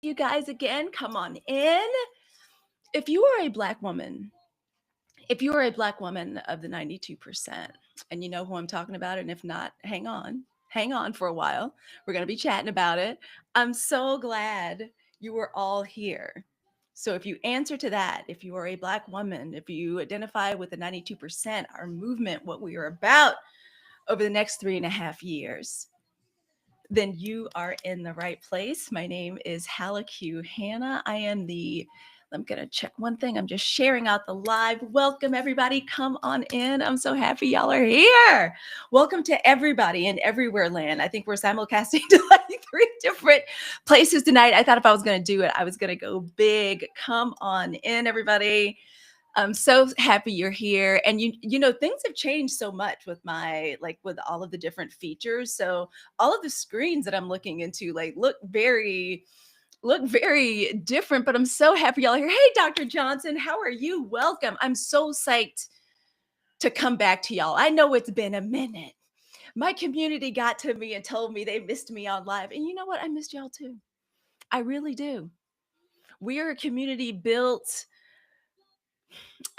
You guys again, come on in. If you are a black woman, if you are a black woman of the 92%, and you know who I'm talking about, and if not, hang on for a while. We're going to be chatting about it. I'm so glad you were all here. So, if you answer to that, if you are a black woman, if you identify with the 92%, our movement, what we are about over the next 3.5 years, then you are in the right place. My name is Halicue Hannah. I'm going to check one thing. I'm just sharing out the live. Welcome, everybody. Come on in. I'm so happy y'all are here. Welcome to everybody in everywhere land. I think we're simulcasting to like 3 different places tonight. I thought if I was going to do it, I was going to go big. Come on in, everybody. I'm so happy you're here. And you know, things have changed so much with with all of the different features. So all of the screens that I'm looking into look very different, but I'm so happy y'all are here. Hey, Dr. Johnson, how are you? Welcome. I'm so psyched to come back to y'all. I know it's been a minute. My community got to me and told me they missed me on live. And you know what? I missed y'all too. I really do. We are a community built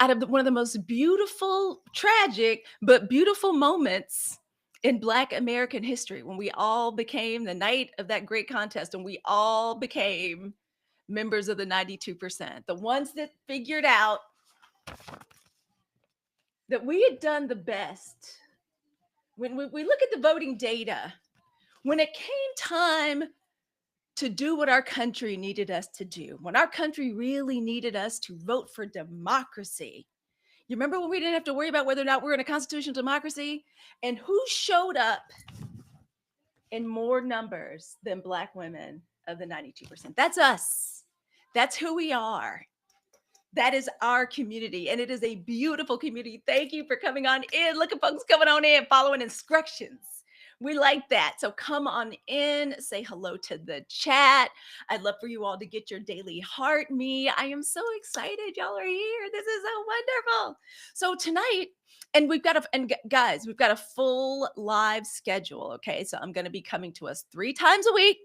out of one of the most beautiful, tragic, but beautiful moments in Black American history when we all became the night of that great contest and we all became members of the 92%, the ones that figured out that we had done the best. When we look at the voting data, when it came time to do what our country needed us to do, when our country really needed us to vote for democracy. You remember when we didn't have to worry about whether or not we're in a constitutional democracy? And who showed up in more numbers than Black women of the 92%? That's us. That's who we are. That is our community. And it is a beautiful community. Thank you for coming on in. Look at folks coming on in, following instructions. We like that. So come on in, say hello to the chat. I'd love for you all to get your daily heart me. I am so excited y'all are here. This is so wonderful. So tonight, guys, we've got a full live schedule. Okay. So I'm going to be coming to us 3 times a week.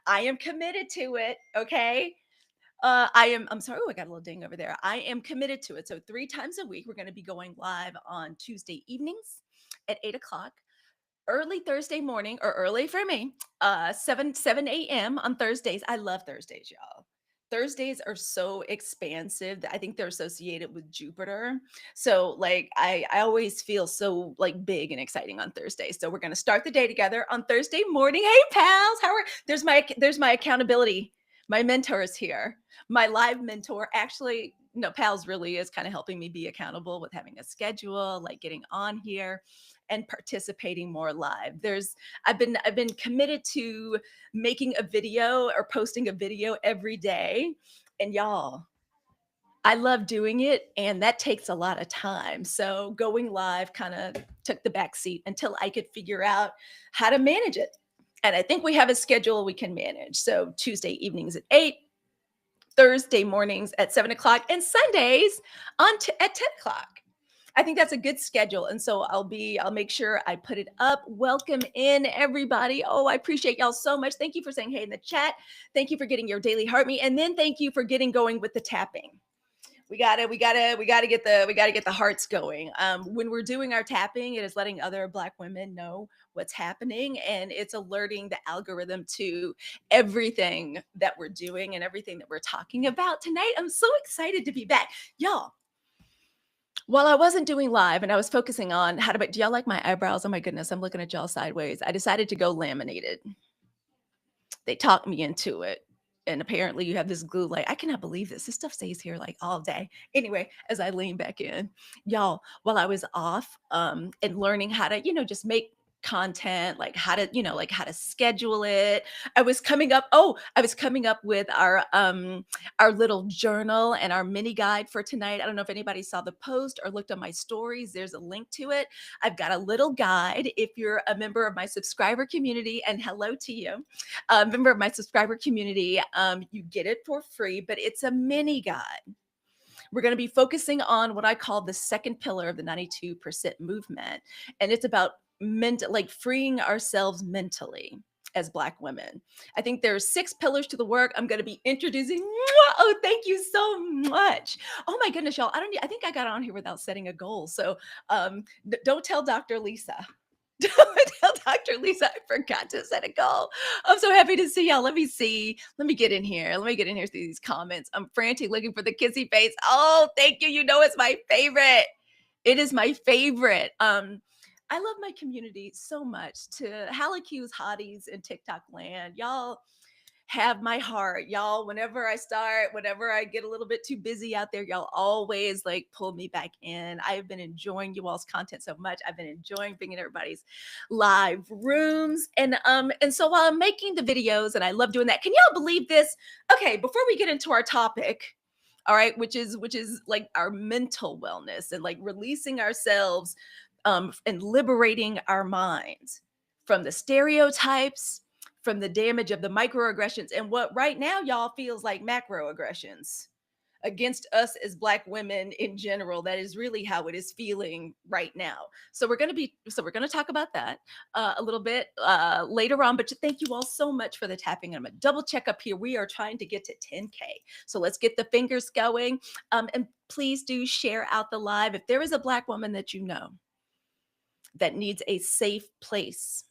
I am committed to it. Okay. I'm sorry. Oh, I got a little ding over there. I am committed to it. So 3 times a week, we're going to be going live on Tuesday evenings at 8 o'clock, early Thursday morning, or early for me, 7 a.m. on Thursdays. I love Thursdays, y'all. Thursdays are so expansive. I think they're associated with Jupiter. So like I always feel so like big and exciting on Thursdays. So we're gonna start the day together on Thursday morning. Hey pals, how are there's my accountability. My mentor is here. My live mentor, actually, no, pals really is kind of helping me be accountable with having a schedule, like getting on here and participating more live. I've been committed to making a video or posting a video every day. And y'all, I love doing it, and that takes a lot of time. So going live kind of took the back seat until I could figure out how to manage it. And I think we have a schedule we can manage. So Tuesday evenings at 8, Thursday mornings at 7 o'clock, and Sundays at 10 o'clock. I think that's a good schedule. And so I'll make sure I put it up. Welcome in everybody. Oh, I appreciate y'all so much. Thank you for saying hey in the chat. Thank you for getting your daily heart me. And then thank you for getting going with the tapping. We gotta get the hearts going. When we're doing our tapping, it is letting other Black women know what's happening, and it's alerting the algorithm to everything that we're doing and everything that we're talking about tonight. I'm so excited to be back, y'all. While I wasn't doing live and I was focusing on do y'all like my eyebrows? Oh my goodness, I'm looking at y'all sideways. I decided to go laminated. They talked me into it. And apparently you have this glue. Like, I cannot believe this. This stuff stays here like all day. Anyway, as I lean back in, y'all, while I was off and learning how to, just make content, like how to schedule it. I was coming up with our little journal and our mini guide for tonight. I don't know if anybody saw the post or looked on my stories. There's a link to it. I've got a little guide. If you're a member of my subscriber community, and hello to you, a member of my subscriber community, you get it for free, but it's a mini guide. We're going to be focusing on what I call the second pillar of the 92% movement. And it's about freeing ourselves mentally. as Black women. I think there's 6 pillars to the work. I'm going to be introducing. Oh, thank you so much. Oh my goodness, y'all. I think I got on here without setting a goal. So don't tell Dr. Lisa. Don't tell Dr. Lisa I forgot to set a goal. I'm so happy to see y'all. Let me see. Let me get in here. Let me get in here through these comments. I'm frantic looking for the kissy face. Oh, thank you. You know it's my favorite. It is my favorite. I love my community so much. To Halicue's hotties in TikTok land, y'all have my heart. Y'all, whenever I get a little bit too busy out there, y'all always like pull me back in. I've been enjoying you all's content so much. I've been enjoying being in everybody's live rooms. And so while I'm making the videos, and I love doing that, can y'all believe this? Okay, before we get into our topic, all right, which is like our mental wellness and like releasing ourselves and liberating our minds from the stereotypes, from the damage of the microaggressions, and what right now y'all feels like macroaggressions against us as Black women in general. That is really how it is feeling right now. So we're going to talk about that a little bit later on. But thank you all so much for the tapping. I'm gonna double check up here. We are trying to get to 10K, so let's get the fingers going. And please do share out the live if there is a Black woman that you know that needs a safe place,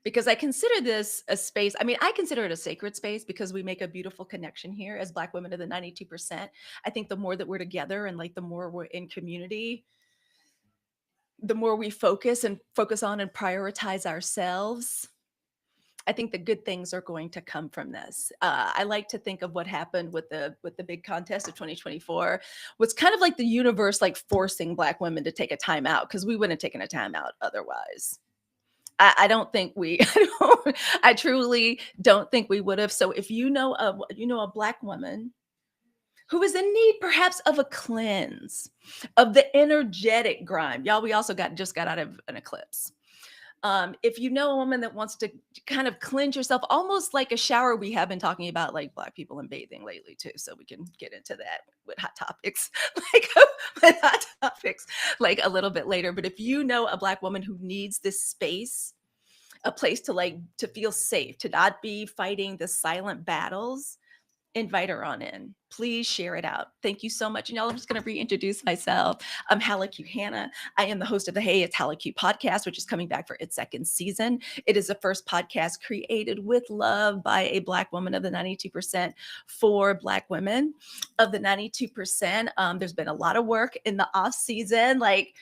because I consider this a space. I mean, I consider it a sacred space because we make a beautiful connection here as Black women of the 92%. I think the more that we're together and like the more we're in community, the more we focus on and prioritize ourselves, I think the good things are going to come from this. I like to think of what happened with the big contest of 2024 was kind of like the universe like forcing Black women to take a time out, because we wouldn't have taken a time out otherwise. I don't think I truly don't think we would have. So if you know a Black woman who is in need perhaps of a cleanse, of the energetic grind, y'all, we also just got out of an eclipse. If you know a woman that wants to kind of cleanse yourself, almost like a shower, we have been talking about like Black people and bathing lately too, so we can get into that with hot topics, like a little bit later. But if you know a Black woman who needs this space, a place to feel safe, to not be fighting the silent battles, invite her on in. Please share it out. Thank you so much. And y'all, I'm just going to reintroduce myself. I'm Halicue Hannah. I am the host of the Hey, It's Halicue podcast, which is coming back for its 2nd season. It is the first podcast created with love by a Black woman of the 92% for Black women of the 92%. There's been a lot of work in the off season, like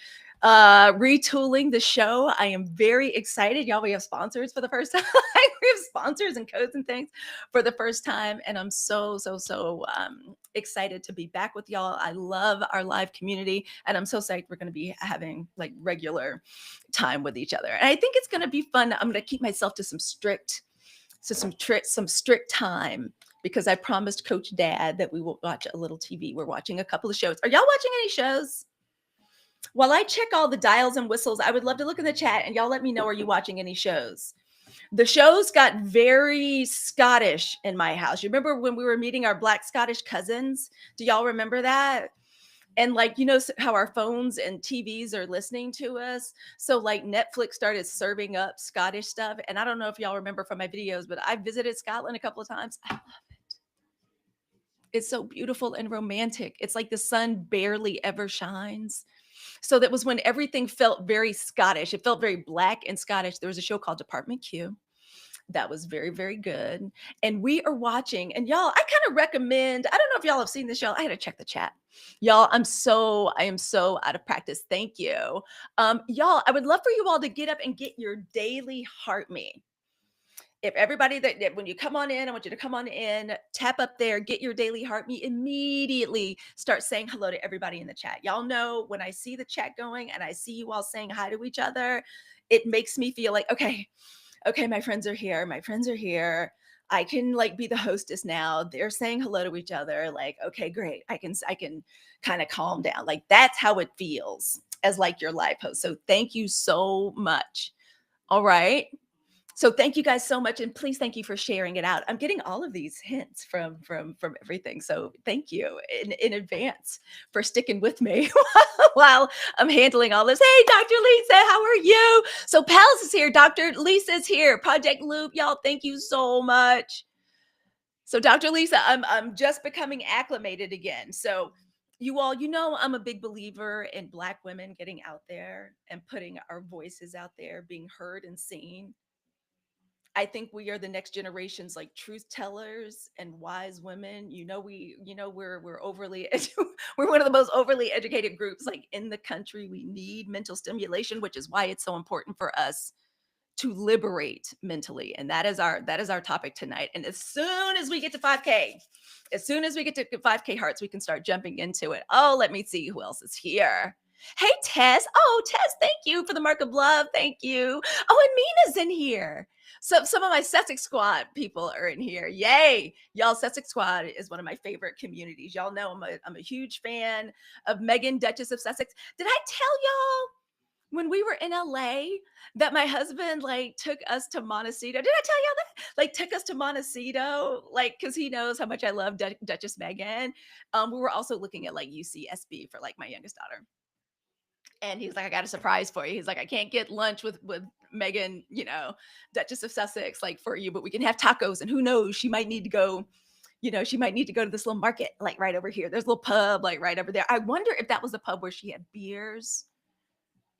retooling the show. I am very excited. Y'all, we have sponsors for the first time. We have sponsors and codes and things for the first time. And I'm so excited to be back with y'all. I love our live community. And I'm so psyched we're going to be having like regular time with each other. And I think it's going to be fun. I'm going to keep myself to some strict time, because I promised Coach Dad that we will watch a little TV. We're watching a couple of shows. Are y'all watching any shows? While I check all the dials and whistles, I would love to look in the chat and y'all let me know, are you watching any shows? The shows got very Scottish in my house. You remember when we were meeting our Black Scottish cousins? Do y'all remember that? And like, you know how our phones and TVs are listening to us. So like Netflix started serving up Scottish stuff. And I don't know if y'all remember from my videos, but I visited Scotland a couple of times. I love it. It's so beautiful and romantic. It's like the sun barely ever shines. So that was when everything felt very Scottish. It felt very Black and Scottish. There was a show called Department Q that was very, very good. And we are watching, and y'all, I kind of recommend, I don't know if y'all have seen this show. I had to check the chat. Y'all, I am so out of practice. Thank you. Y'all, I would love for you all to get up and get your daily heart me. If everybody that when you come on in, I want you to come on in, tap up there, get your daily heart me, immediately start saying hello to everybody in the chat. Y'all know when I see the chat going and I see you all saying hi to each other, it makes me feel like, okay, my friends are here. My friends are here. I can like be the hostess now. They're saying hello to each other. Like, okay, great. I can kind of calm down. Like that's how it feels as like your live host. So thank you so much. All right. So thank you guys so much, and please thank you for sharing it out. I'm getting all of these hints from everything, so thank you in advance for sticking with me while I'm handling all this. Hey, Dr. Lisa, how are you? So Pals is here, Dr. Lisa's here, Project Loop, y'all. Thank you so much. So Dr. Lisa, I'm just becoming acclimated again. So you all, I'm a big believer in Black women getting out there and putting our voices out there, being heard and seen. I think we are the next generation's like truth tellers and wise women. We're overly we're one of the most overly educated groups like in the country. We need mental stimulation, which is why it's so important for us to liberate mentally. And that is our topic tonight. And as soon as we get to 5K, as soon as we get to 5K hearts, we can start jumping into it. Oh, let me see who else is here. Hey, Tess. Oh, Tess, thank you for the mark of love. Thank you. Oh, and Mina's in here. So some of my Sussex Squad people are in here. Yay. Y'all, Sussex Squad is one of my favorite communities. Y'all know I'm a huge fan of Megan, Duchess of Sussex. Did I tell y'all when we were in LA that my husband like took us to Montecito? Did I tell y'all that? Like took us to Montecito, like because he knows how much I love Duchess Megan. We were also looking at like UCSB for like my youngest daughter. And he's like, I got a surprise for you. He's like, I can't get lunch with Megan, Duchess of Sussex, like for you, but we can have tacos. And who knows, she might need to go. She might need to go to this little market, like right over here. There's a little pub, like right over there. I wonder if that was the pub where she had beers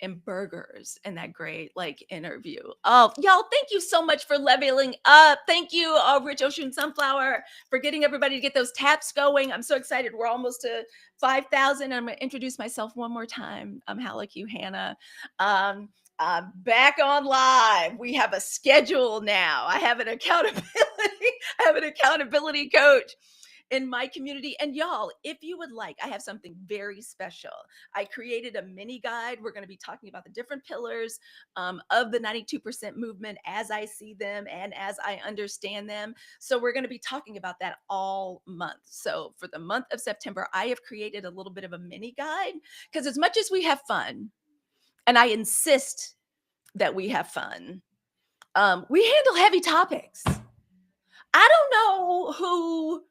and burgers in that great like interview. Oh, y'all, thank you so much for leveling up. Thank you, Rich Ocean Sunflower, for getting everybody to get those taps going. I'm so excited. We're almost to 5,000. I'm going to introduce myself one more time. I'm Halicue Hannah. I'm back on live. We have a schedule now. I have an accountability. I have an accountability coach in my community. And y'all, if you would like, I have something very special. I created a mini guide. We're going to be talking about the different pillars of the 92% movement as I see them and as I understand them. So we're going to be talking about that all month. So for the month of September, I have created a little bit of a mini guide because as much as we have fun, and I insist that we have fun, we handle heavy topics. I don't know who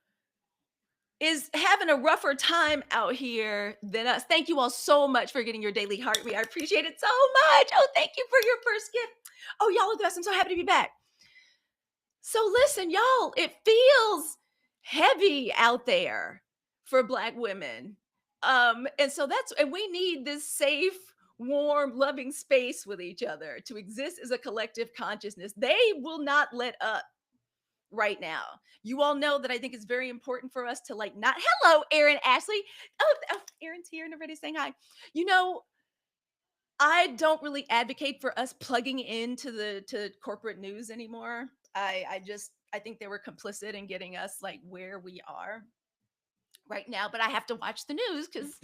is having a rougher time out here than us. Thank you all so much for getting your daily heartbeat. I appreciate it so much. Oh, thank you for your first gift. Oh, y'all are the best. I'm so happy to be back. So listen, y'all, it feels heavy out there for Black women. And we need this safe, warm, loving space with each other to exist as a collective consciousness. They will not let up right now. You all know that I think it's very important for us to like not hello, Erin Ashley. Oh, Erin's here and everybody's saying hi. I don't really advocate for us plugging into to corporate news anymore. I think they were complicit in getting us like where we are right now, but I have to watch the news because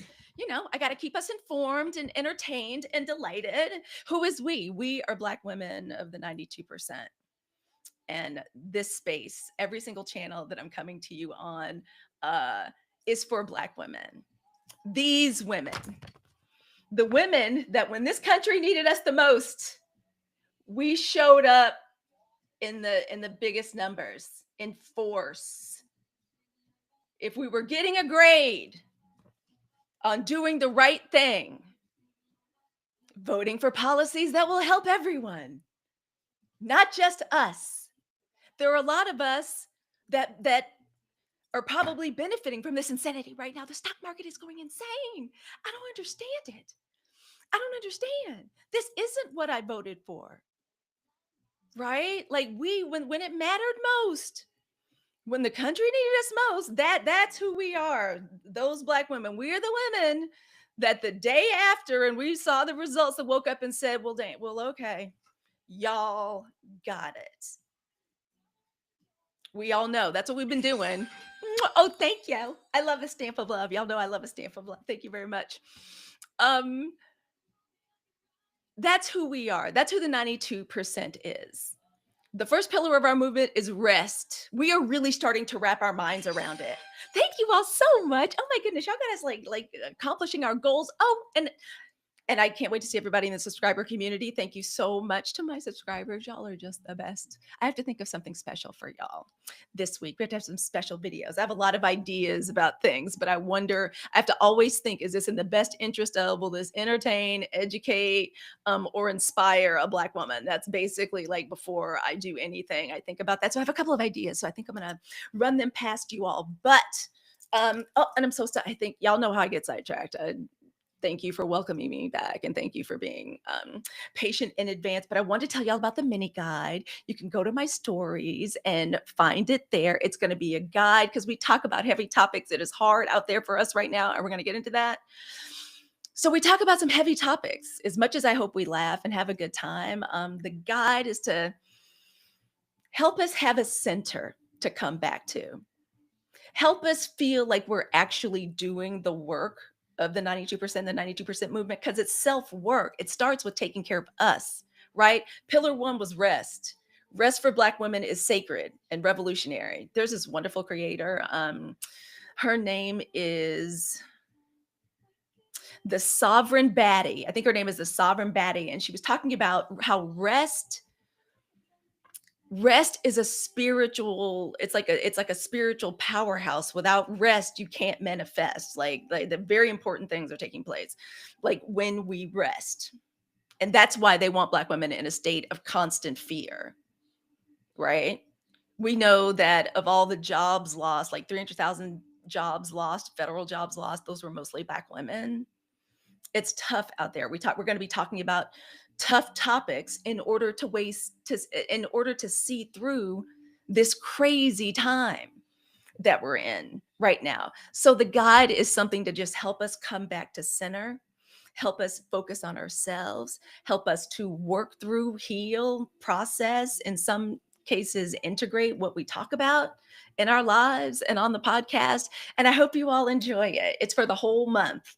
I got to keep us informed and entertained and delighted. Who is we? We are Black women of the 92%. And this space, every single channel that I'm coming to you on, is for Black women. These women, the women that when this country needed us the most, we showed up in the biggest numbers, in force. If we were getting a grade on doing the right thing, voting for policies that will help everyone, not just us. There are a lot of us that are probably benefiting from this insanity right now. The stock market is going insane. I don't understand it. I don't understand. This isn't what I voted for. Right? Like when it mattered most, when the country needed us most, that's who we are. Those Black women. We're the women that the day after, and we saw the results, that woke up and said, well, okay, y'all got it. We all know that's what we've been doing. Oh, thank you. I love a stamp of love. Y'all know I love a stamp of love. Thank you very much. That's who we are. That's who the 92% is. The first pillar of our movement is rest. We are really starting to wrap our minds around it. Thank you all so much. Oh my goodness, y'all got us like accomplishing our goals. Oh, and And I can't wait to see everybody in the subscriber community. Thank you so much to my subscribers. Y'all are just the best. I have to think of something special for y'all this week. We have to have some special videos. I have a lot of ideas about things, but I wonder, I have to always think, is this in the best interest of, will this entertain, educate, or inspire a Black woman? That's basically like before I do anything, I think about that. So I have a couple of ideas. So I think I'm going to run them past you all. But oh, and I'm so sorry. I think y'all know how I get sidetracked. Thank you for welcoming me back, and thank you for being patient in advance. But I want to tell y'all about the mini guide. You can go to my stories and find it there. It's going to be a guide because we talk about heavy topics. It is hard out there for us right now, and we're going to get into that. So we talk about some heavy topics. As much as I hope we laugh and have a good time, the guide is to help us have a center to come back to. Help us feel like we're actually doing the work of the 92% movement, because it's self-work. It starts with taking care of us, right? Pillar one was rest. Rest for Black women is sacred and revolutionary. There's this wonderful creator. Her name is the Sovereign Baddie. I think her name is the Sovereign Baddie. And she was talking about how rest is a spiritual, it's like a spiritual powerhouse. Without rest you can't manifest. Like the very important things are taking place like when we rest. And that's why they want Black women in a state of constant fear, right? We know that of all the jobs lost, like 300,000 jobs lost, federal jobs lost, those were mostly Black women. It's tough out there. We're going to be talking about tough topics in order to see through this crazy time that we're in right now. So the guide is something to just help us come back to center, help us focus on ourselves, help us to work through, heal, process, in some cases integrate what we talk about in our lives and on the podcast. And I hope you all enjoy it. It's for the whole month.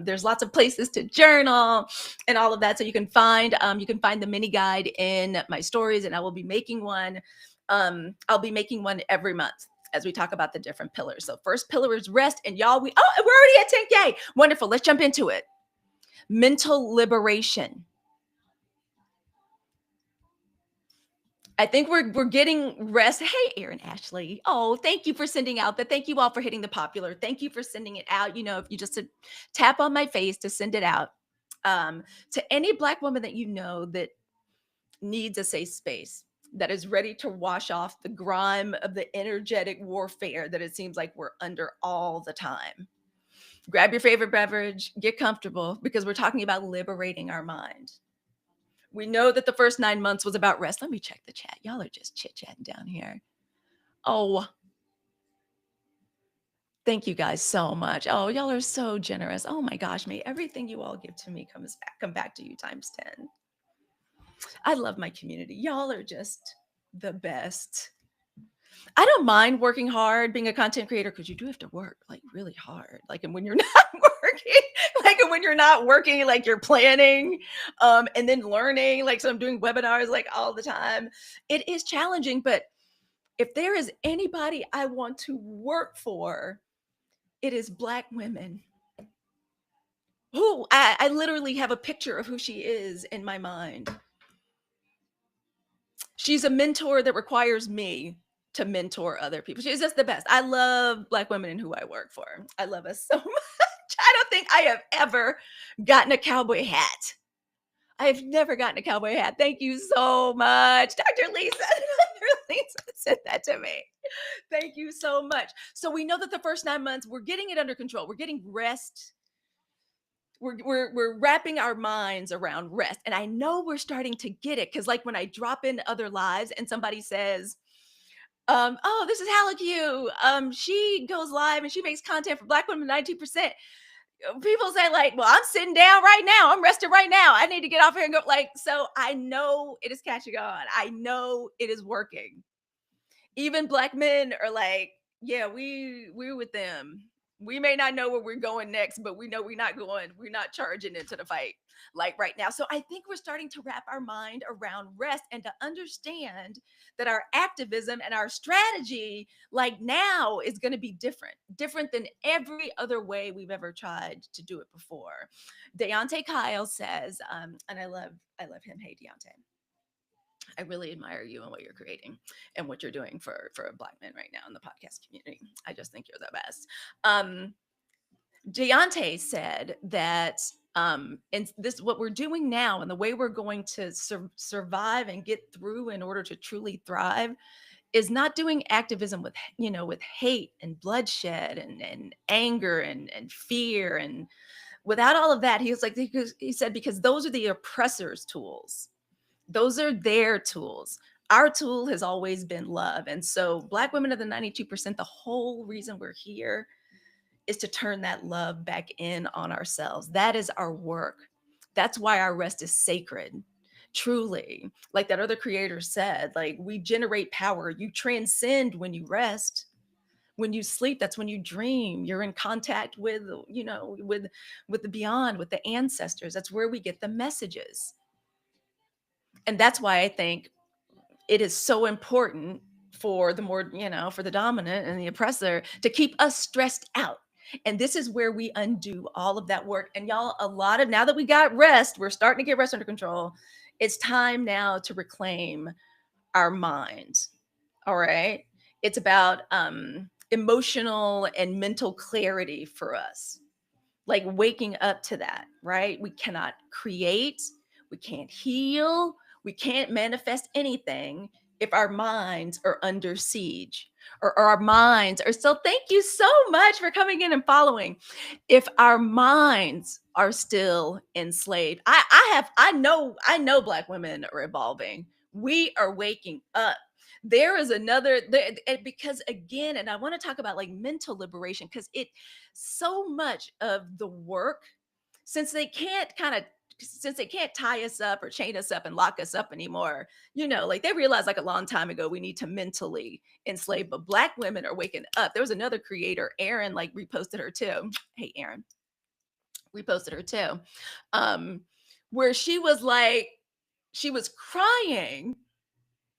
There's lots of places to journal and all of that. So you can find the mini guide in my stories, and I will be making one. I'll be making one every month as we talk about the different pillars. So first pillar is rest, and y'all, we're already at 10K. Wonderful. Let's jump into it. Mental liberation. I think we're getting rest. Hey, Erin Ashley. Oh, thank you for sending out that. Thank you all for hitting the popular. Thank you for sending it out. You know, if you just tap on my face to send it out to any Black woman that you know that needs a safe space, that is ready to wash off the grime of the energetic warfare that it seems like we're under all the time. Grab your favorite beverage, get comfortable, because we're talking about liberating our mind. We know that the first 9 months was about rest. Let me check the chat. Y'all are just chit-chatting down here. Oh, thank you guys so much. Oh, y'all are so generous. Oh my gosh, may everything you all give to me come back to you times 10. I love my community. Y'all are just the best. I don't mind working hard, being a content creator, because you do have to work like really hard. Like, and when you're not working, like you're planning, and then learning. Like, so I'm doing webinars like all the time. It is challenging, but if there is anybody I want to work for, it is Black women. Who I literally have a picture of who she is in my mind. She's a mentor that requires me to mentor other people. She's just the best. I love Black women and who I work for. I love us so much. I don't think I have ever gotten a cowboy hat. I have never gotten a cowboy hat. Thank you so much, Dr. Lisa. Dr. Lisa said that to me. Thank you so much. So we know that the first 9 months, we're getting it under control. We're getting rest. We're wrapping our minds around rest. And I know we're starting to get it, because like when I drop in other lives and somebody says, oh, this is Halicue. She goes live and she makes content for Black women 19%. People say like, well, I'm sitting down right now. I'm resting right now. I need to get off here and go. Like, so I know it is catching on. I know it is working. Even Black men are like, yeah, we're with them. We may not know where we're going next, but we know we're not charging into the fight like right now. So I think we're starting to wrap our mind around rest and to understand that our activism and our strategy, like now, is going to be different than every other way we've ever tried to do it before. Deontay Kyle says, and I love him. Hey, Deontay, I really admire you and what you're creating and what you're doing for Black men right now in the podcast community. I just think you're the best. Deontay said that and this what we're doing now and the way we're going to survive and get through in order to truly thrive is not doing activism with with hate and bloodshed and anger and fear and without all of that. He was like, he said, because those are the oppressors' tools. Those are their tools. Our tool has always been love. And so Black women are the 92%. The whole reason we're here is to turn that love back in on ourselves. That is our work. That's why our rest is sacred. Truly, like that other creator said, like we generate power. You transcend when you rest. When you sleep, that's when you dream. You're in contact with, with the beyond, with the ancestors. That's where we get the messages. And that's why I think it is so important for the more, for the dominant and the oppressor to keep us stressed out. And this is where we undo all of that work. And y'all, now that we got rest, we're starting to get rest under control. It's time now to reclaim our minds. All right. It's about emotional and mental clarity for us, like waking up to that, right? We cannot create, we can't heal, we can't manifest anything if our minds are under siege or our minds are still, thank you so much for coming in and following. If our minds are still enslaved, I know Black women are evolving. We are waking up. There is another because again, and I want to talk about like mental liberation because it so much of the work, since they can't tie us up or chain us up and lock us up anymore, like they realized like a long time ago we need to mentally enslave. But Black women are waking up. There was another creator, Erin, like reposted her too. Hey, Erin, reposted her too, where she was like, she was crying.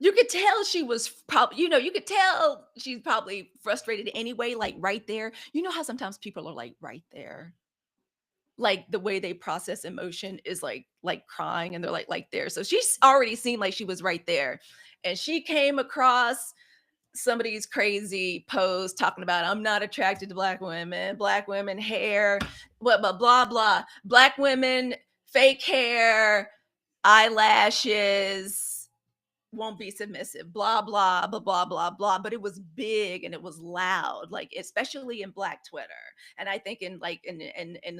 You could tell she was probably, you could tell she's probably frustrated anyway, like right there. You know how sometimes people are like right there, like the way they process emotion is like crying and they're like there. So she's already seemed like she was right there. And she came across somebody's crazy post talking about, I'm not attracted to Black women hair, blah blah, Black women fake hair, eyelashes, won't be submissive, blah blah blah blah blah blah. But it was big and it was loud, like especially in Black Twitter, and I think in like in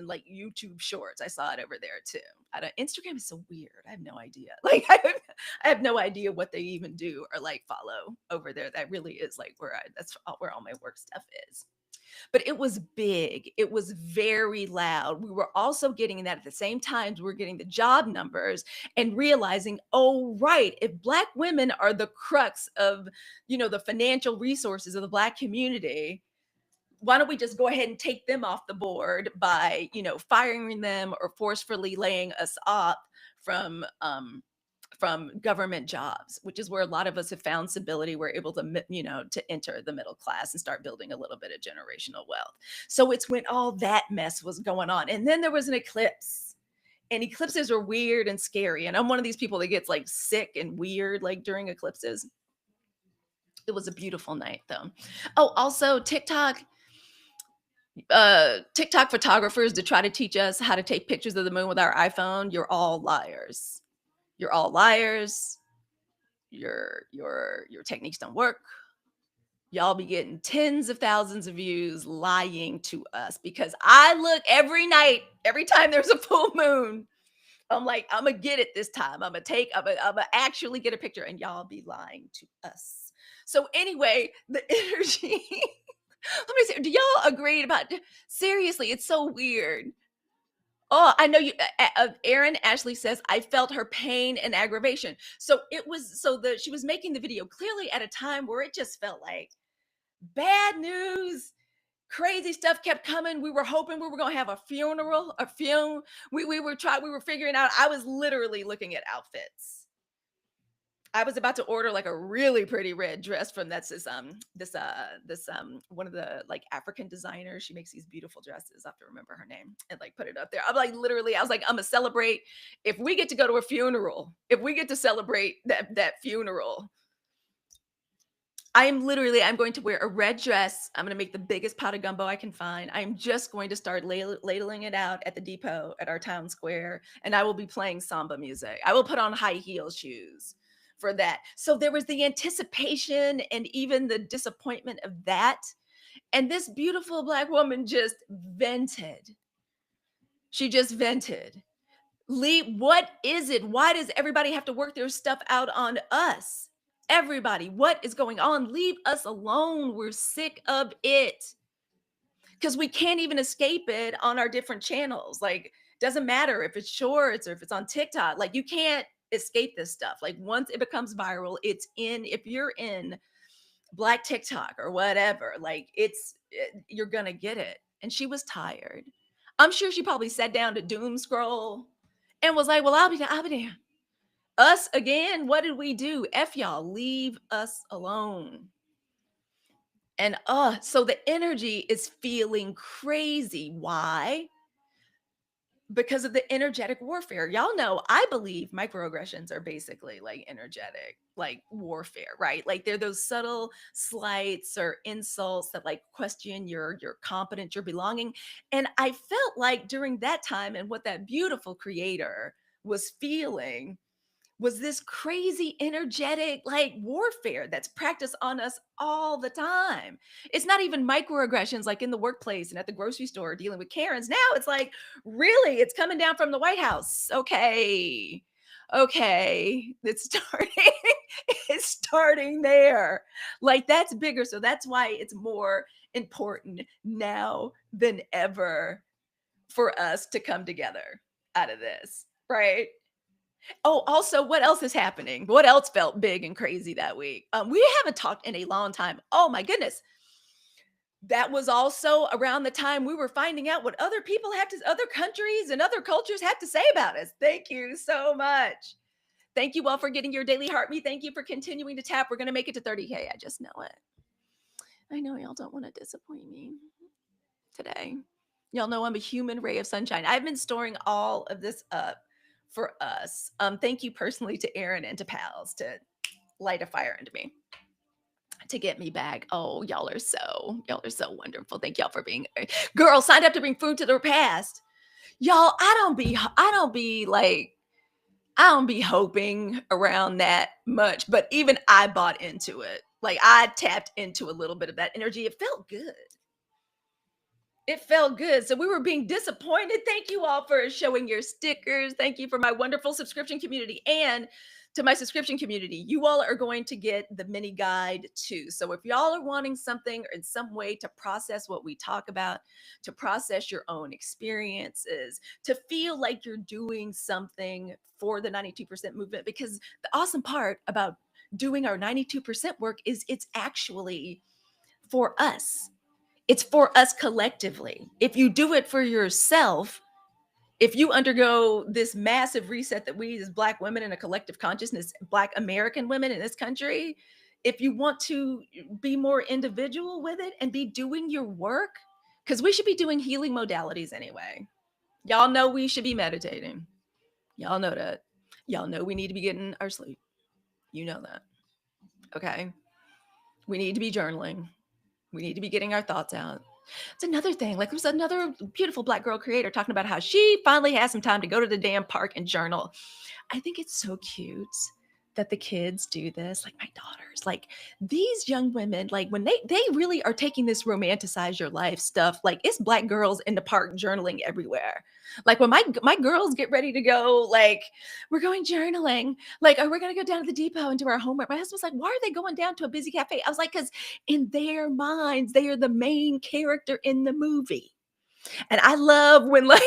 like YouTube Shorts, I saw it over there too. I don't, Instagram is so weird. I have no idea. Like I have no idea what they even do or like follow over there. That really is like that's where all my work stuff is. But it was big. It was very loud. We were also getting that at the same time. We were getting the job numbers and realizing, oh, right, if Black women are the crux of, the financial resources of the Black community, why don't we just go ahead and take them off the board by, firing them or forcefully laying us off from government jobs, which is where a lot of us have found stability. We're able to, to enter the middle class and start building a little bit of generational wealth. So it's when all that mess was going on. And then there was an eclipse. And eclipses are weird and scary. And I'm one of these people that gets like sick and weird like during eclipses. It was a beautiful night though. Oh, also TikTok photographers to try to teach us how to take pictures of the moon with our iPhone. You're all liars. You're all liars. Your techniques don't work. Y'all be getting tens of thousands of views lying to us because I look every night, every time there's a full moon. I'm like, I'm gonna get it this time. I'm gonna actually get a picture, and y'all be lying to us. So anyway, the energy. Let me see. Do y'all agree about? Seriously, it's so weird. Oh, I know you. Erin Ashley says, I felt her pain and aggravation. So it was she was making the video clearly at a time where it just felt like bad news, Crazy stuff kept coming. We were hoping we were going to have a funeral, a fume. We were figuring out. I was literally looking at outfits. I was about to order like a really pretty red dress from this one of the like African designers. She makes these beautiful dresses. I have to remember her name and like put it up there. I'm like literally, I was like, I'm gonna celebrate if we get to go to a funeral, if we get to celebrate that funeral. I'm going to wear a red dress. I'm going to make the biggest pot of gumbo I can find. I'm just going to start ladling it out at the depot at our town square, and I will be playing samba music. I will put on high heel shoes for that. So there was the anticipation and even the disappointment of that. And this beautiful Black woman just vented. She just vented. Lee, what is it? Why does everybody have to work their stuff out on us? Everybody, what is going on? Leave us alone. We're sick of it. Because we can't even escape it on our different channels. Like, doesn't matter if it's shorts or if it's on TikTok. Like, you can't escape this stuff. Like, once it becomes viral, it's in. If you're in Black TikTok or whatever, like, you're gonna get it. And she was tired. I'm sure she probably sat down to doom scroll and was like, well, I'll be there. Us again? What did we do? F y'all, leave us alone. And so the energy is feeling crazy. Why? Because of the energetic warfare. Y'all know, I believe microaggressions are basically like energetic, like warfare, right? Like they're those subtle slights or insults that like question your competence, your belonging. And I felt like during that time and what that beautiful creator was feeling was this crazy energetic like warfare that's practiced on us all the time. It's not even microaggressions like in the workplace and at the grocery store dealing with Karens. Now it's like, really, it's coming down from the White House. Okay. It's starting. It's starting there. Like that's bigger. So that's why it's more important now than ever for us to come together out of this, right? Oh, also, what else is happening? What else felt big and crazy that week? We haven't talked in a long time. Oh my goodness. That was also around the time we were finding out what other countries and other cultures had to say about us. Thank you so much. Thank you all for getting your daily heartbeat. Thank you for continuing to tap. We're going to make it to 30K. I just know it. I know y'all don't want to disappoint me today. Y'all know I'm a human ray of sunshine. I've been storing all of this up for us. Thank you personally to Aaron and to Pals to light a fire into me to get me back. Oh, y'all are so wonderful. Thank y'all for being girl signed up to bring food to the repast. Y'all, I don't be hoping around that much, but even I bought into it. Like I tapped into a little bit of that energy. It felt good. It felt good. So we were being disappointed. Thank you all for showing your stickers. Thank you for my wonderful subscription community and to my subscription community. You all are going to get the mini guide too. So if y'all are wanting something or in some way to process what we talk about, to process your own experiences, to feel like you're doing something for the 92% movement, because the awesome part about doing our 92% work is it's actually for us. It's for us collectively. If you do it for yourself, if you undergo this massive reset that we as Black women in a collective consciousness, Black American women in this country, if you want to be more individual with it and be doing your work, because we should be doing healing modalities anyway. Y'all know we should be meditating. Y'all know that. Y'all know we need to be getting our sleep. You know that. Okay. We need to be journaling. We need to be getting our thoughts out. It's another thing. Like there's another beautiful Black girl creator talking about how she finally has some time to go to the damn park and journal. I think it's so cute that the kids do this, like my daughters, like these young women, like when they really are taking this romanticize your life stuff, like it's Black girls in the park journaling everywhere. Like when my girls get ready to go, like we're going journaling, like we're gonna go down to the depot and do our homework. My husband's like, why are they going down to a busy cafe? I was like, because in their minds, they are the main character in the movie. And I love when like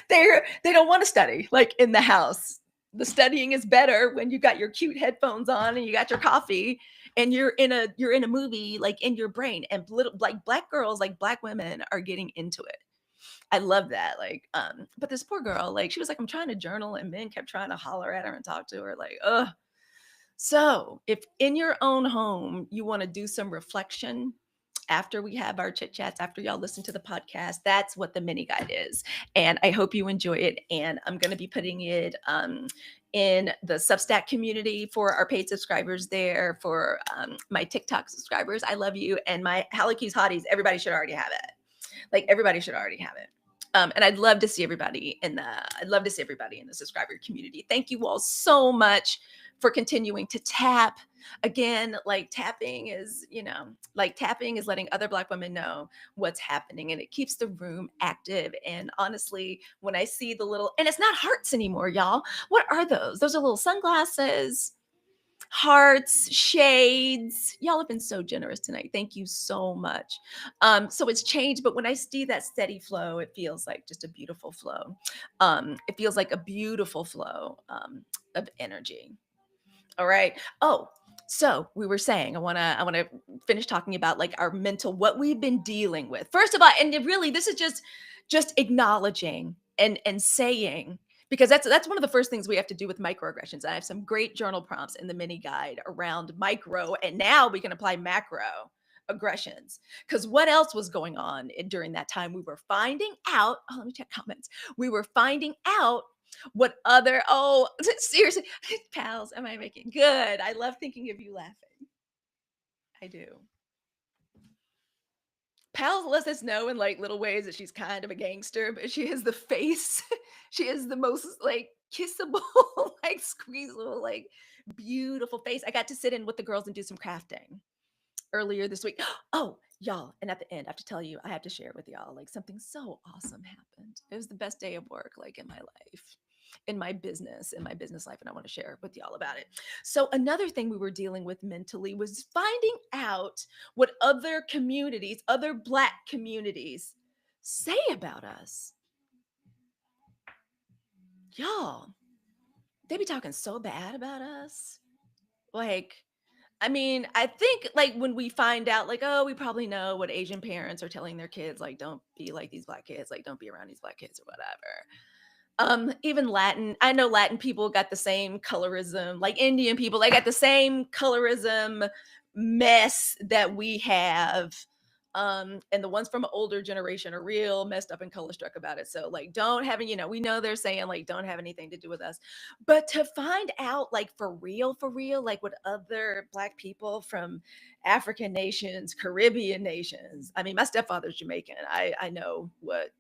they don't want to study like in the house. The studying is better when you got your cute headphones on and you got your coffee and you're in a movie like in your brain, and little like black girls, like black women are getting into it. I love that. Like, but this poor girl, like, she was like, I'm trying to journal, and men kept trying to holler at her and talk to her, like, ugh. So, if in your own home you want to do some reflection after we have our chit chats, after y'all listen to the podcast, that's what the mini guide is. And I hope you enjoy it. And I'm going to be putting it in the Substack community for our paid subscribers there, for my TikTok subscribers. I love you. And my Halicue's hotties, everybody should already have it. Like, everybody should already have it. And I'd love to see everybody in the subscriber community. Thank you all so much for continuing to tap. Again, like tapping is, tapping is letting other Black women know what's happening, and it keeps the room active. And honestly, when I see the little, and it's not hearts anymore, y'all. What are those? Those are little sunglasses, hearts, shades. Y'all have been so generous tonight. Thank you so much. So it's changed, but when I see that steady flow, it feels like just a beautiful flow. It feels like a beautiful flow of energy. All right. Oh, so we were saying, I want to finish talking about like our mental, what we've been dealing with. First of all, and really, this is just acknowledging and saying, because that's one of the first things we have to do with microaggressions. I have some great journal prompts in the mini guide around micro, and now we can apply macro aggressions. Because what else was going on during that time? We were finding out. Oh, let me check comments. We were finding out what other, oh, seriously, pals, am I making good? I love thinking of you laughing. I do. Pals lets us know in like little ways that she's kind of a gangster, but she has the face. She has the most like kissable, like squeezable, like beautiful face. I got to sit in with the girls and do some crafting earlier this week. Oh, y'all. And at the end, I have to tell you, I have to share with y'all, like something so awesome happened. It was the best day of work, like in my life, in my business life. And I want to share with y'all about it. So another thing we were dealing with mentally was finding out what other communities, other Black communities say about us. Y'all, they be talking so bad about us. Like, I mean, I think like when we find out, like, oh, we probably know what Asian parents are telling their kids, like, don't be like these Black kids, like, don't be around these Black kids or whatever. Even Latin, I know Latin people got the same colorism, like Indian people, they got the same colorism mess that we have. And the ones from an older generation are real messed up and color struck about it. So like don't have, we know they're saying like don't have anything to do with us. But to find out like for real, like what other Black people from African nations, Caribbean nations. I mean, my stepfather's Jamaican. I know what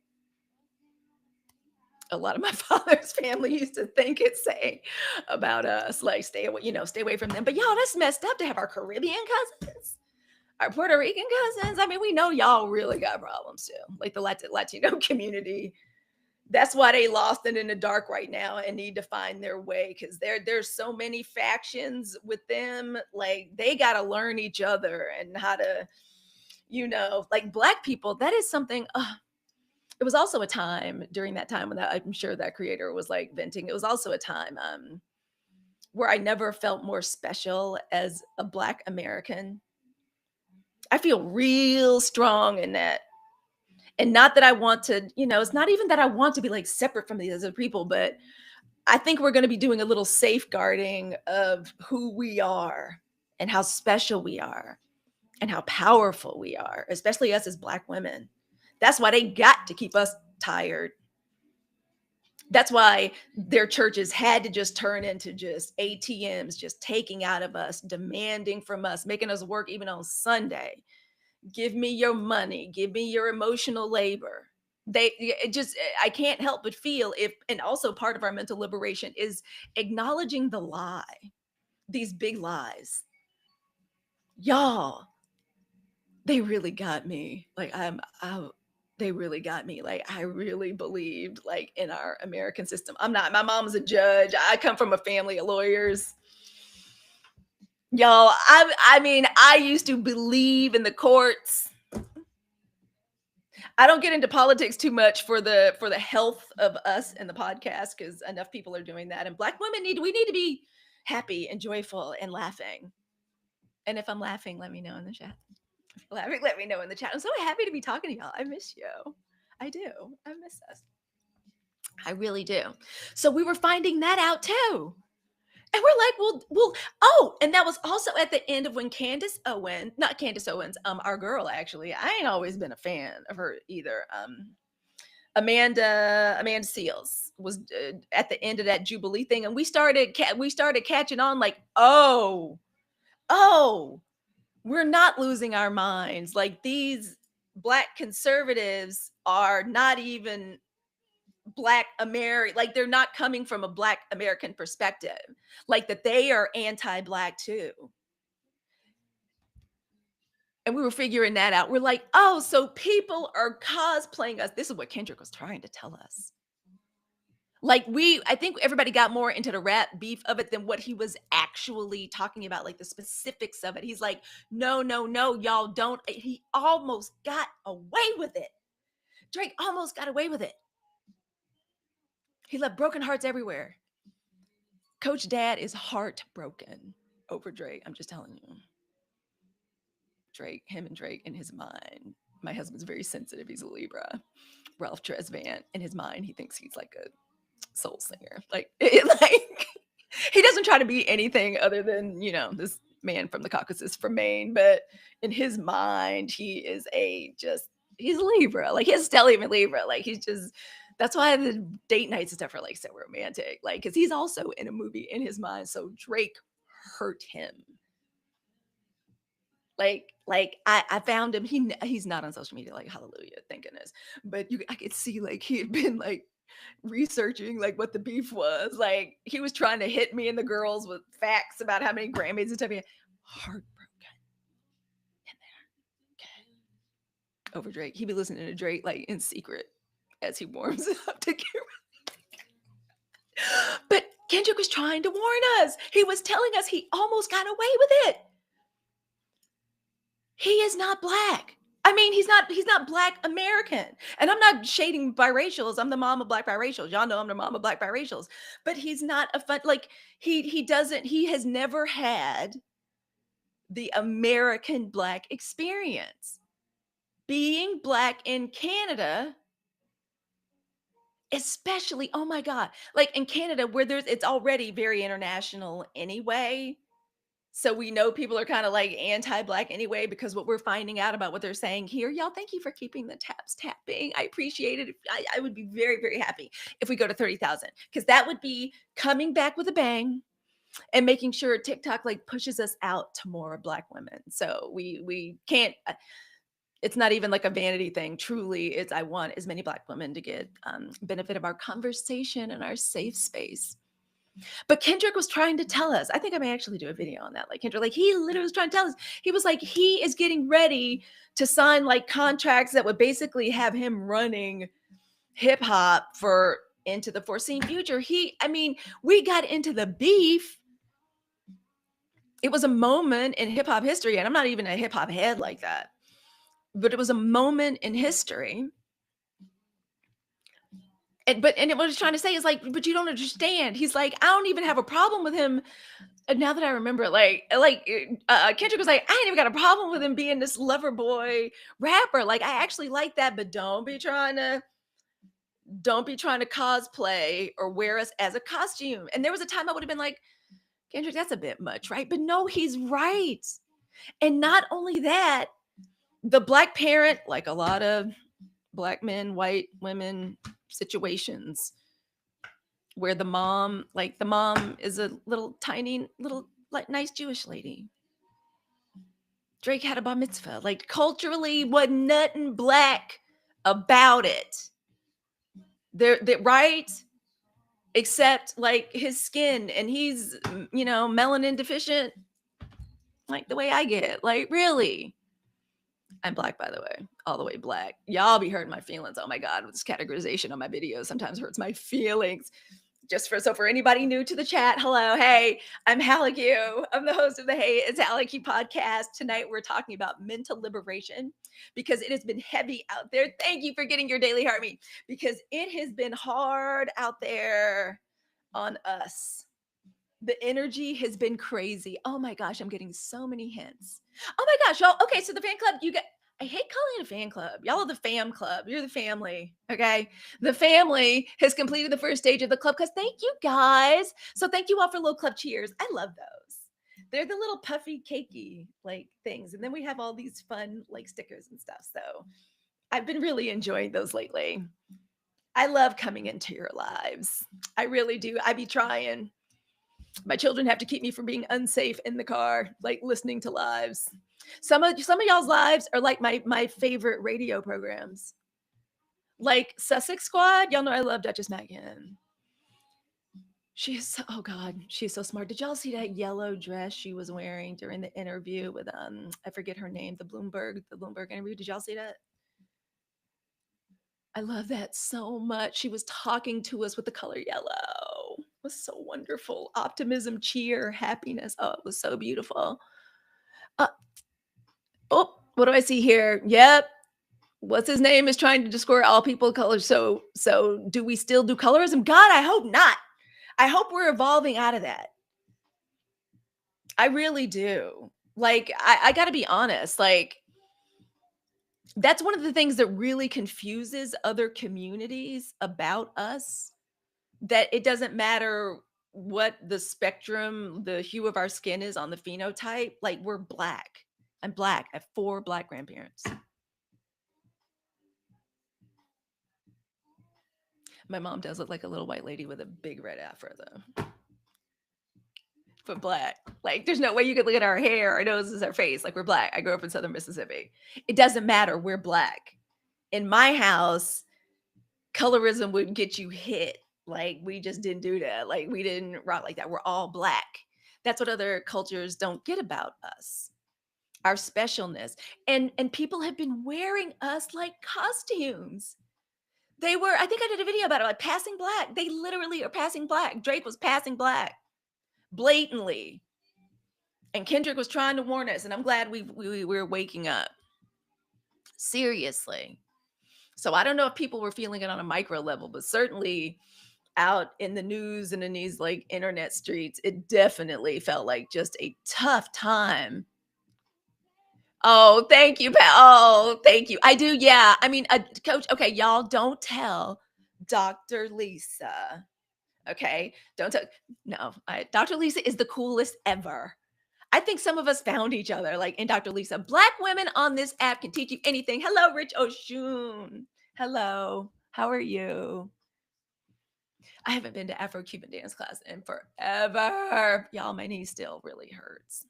a lot of my father's family used to think and say about us, like stay away, stay away from them. But y'all, that's messed up to have our Caribbean cousins, our Puerto Rican cousins. I mean, we know y'all really got problems too, like the Latino community. That's why they lost it in the dark right now and need to find their way, because there's so many factions with them. Like they got to learn each other and how to, like Black people. That is something. It was also a time during that time when I'm sure that creator was like venting. It was also a time where I never felt more special as a Black American. I feel real strong in that. And not that I want to, it's not even that I want to be like separate from these other people, but I think we're going to be doing a little safeguarding of who we are and how special we are and how powerful we are, especially us as Black women. That's why they got to keep us tired. That's why their churches had to just turn into just ATMs, just taking out of us, demanding from us, making us work even on Sunday. Give me your money, give me your emotional labor. I can't help but feel and also part of our mental liberation is acknowledging the lie, these big lies. Y'all, they really got me. Like they really got me. Like I really believed like in our American system. My mom's a judge. I come from a family of lawyers. Y'all, I mean, I used to believe in the courts. I don't get into politics too much for the health of us in the podcast, because enough people are doing that. And Black women we need to be happy and joyful and laughing And if I'm laughing, let me know in the chat. If you're laughing, let me know in the chat. I'm so happy to be talking to y'all. I miss you. I do. I miss us. I really do. So we were finding that out too. And we're like, oh, and that was also at the end of when not Candace Owens, our girl, actually. I ain't always been a fan of her either. Amanda Seals was at the end of that Jubilee thing, and we started catching on, like, oh, we're not losing our minds. Like, these Black conservatives are not even Black American, like, they're not coming from a Black American perspective, like that they are anti-Black too. And we were figuring that out. We're like, oh, so people are cosplaying us. This is what Kendrick was trying to tell us. Like, I think everybody got more into the rap beef of it than what he was actually talking about, like the specifics of it. He's like, no, y'all don't. He almost got away with it. Drake almost got away with it. He left broken hearts everywhere. Coach Dad is heartbroken over Drake. I'm just telling you. Him and Drake in his mind. My husband's very sensitive. He's a Libra. Ralph Tresvant, in his mind, he thinks he's like a soul singer. Like he doesn't try to be anything other than, this man from the Caucasus from Maine. But in his mind, he is he's Libra. Like, he's stellium in Libra. Like, he's just, that's why the date nights and stuff are like so romantic. Like, because he's also in a movie in his mind. So Drake hurt him. Like I found him. He's not on social media. Like, hallelujah, thank goodness. But I could see, like, he had been like researching like what the beef was. Like, he was trying to hit me and the girls with facts about how many Grammys and stuff. Heartbroken in there. Okay. Over Drake. He be listening to Drake like in secret as he warms up to get ready. But Kendrick was trying to warn us. He was telling us he almost got away with it. He is not Black. I mean, he's not Black American. And I'm not shading biracials. I'm the mom of Black biracials. Y'all know I'm the mom of Black biracials. But he's not he has never had the American Black experience. Being Black in Canada, especially, oh my God, like in Canada where it's already very international anyway. So we know people are kind of like anti-Black anyway, because what we're finding out about what they're saying here. Y'all, thank you for keeping the taps tapping. I appreciate it. I would be very, very happy if we go to 30,000, because that would be coming back with a bang and making sure TikTok like pushes us out to more Black women. So we can't, it's not even like a vanity thing. Truly, I want as many Black women to get benefit of our conversation and our safe space. But Kendrick was trying to tell us, I think I may actually do a video on that. Like, Kendrick, like, he literally was trying to tell us, he was like, he is getting ready to sign like contracts that would basically have him running hip hop into the foreseen future. We got into the beef. It was a moment in hip hop history, and I'm not even a hip hop head like that, but it was a moment in history. And what he's trying to say is like, but you don't understand. He's like, I don't even have a problem with him. And now that I remember, Kendrick was like, I ain't even got a problem with him being this lover boy rapper. Like, I actually like that, but don't be trying to cosplay or wear us as a costume. And there was a time I would have been like, Kendrick, that's a bit much, right? But no, he's right. And not only that, the Black parent, like a lot of Black men, white women situations, where the mom is a little tiny, little like nice Jewish lady. Drake had a bar mitzvah. Like, culturally, wasn't nothing Black about it. They're right? Except like his skin, and he's melanin deficient, like the way I get. Like, really? I'm Black, by the way, all the way Black. Y'all be hurting my feelings. Oh my God, this categorization on my videos sometimes hurts my feelings. So for anybody new to the chat, hello, hey, I'm Halicue. I'm the host of the Hey, It's Halicue podcast. Tonight we're talking about mental liberation, because it has been heavy out there. Thank you for getting your daily heartbeat, because it has been hard out there on us. The energy has been crazy. Oh my gosh, I'm getting so many hints. Oh my gosh, y'all. Okay, so the fan club, you get, I hate calling it a fan club. Y'all are the fam club. You're the family. Okay. The family has completed the first stage of the club because thank you guys. So thank you all for little club cheers. I love those. They're the little puffy, cakey like things. And then we have all these fun like stickers and stuff. So I've been really enjoying those lately. I love coming into your lives. I really do. I be trying. My children have to keep me from being unsafe in the car, like listening to lives. Some of y'all's lives are like my favorite radio programs. Like Sussex Squad, y'all know I love Duchess Megan. She is so, oh god, she's so smart. Did y'all see that yellow dress she was wearing during the interview with I forget her name, the Bloomberg interview? Did y'all see that? I love that so much. She was talking to us with the color yellow. It was so wonderful. Optimism, cheer, happiness. Oh, it was so beautiful. Uh, oh, what do I see here? Yep. What's his name is trying to discord all people of color. So do we still do colorism? God, I hope not. I hope we're evolving out of that. I really do. Like, I got to be honest. Like, that's one of the things that really confuses other communities about us, that it doesn't matter what the spectrum, the hue of our skin is on the phenotype. Like, we're black. I'm black. I have 4 black grandparents. My mom does look like a little white lady with a big red afro, though. But black. Like, there's no way you could look at our hair, our noses, our face. Like, we're black. I grew up in Southern Mississippi. It doesn't matter. We're black. In my house, colorism would get you hit. Like, we just didn't do that. Like, we didn't rock like that. We're all black. That's what other cultures don't get about us. Our specialness. And people have been wearing us like costumes. They were, I think I did a video about it, like passing black. They literally are passing black. Drake was passing black blatantly. And Kendrick was trying to warn us. And I'm glad we're waking up. Seriously. So I don't know if people were feeling it on a micro level, but certainly out in the news and in these like internet streets, it definitely felt like just a tough time. Oh, thank you, Pat. Oh, thank you. I do. Yeah. I mean, coach, okay, y'all don't tell Dr. Lisa. Okay. Don't tell. No, Dr. Lisa is the coolest ever. I think some of us found each other like in Dr. Lisa. Black women on this app can teach you anything. Hello, Rich Oshun. Hello. How are you? I haven't been to Afro-Cuban dance class in forever. Y'all, my knee still really hurts.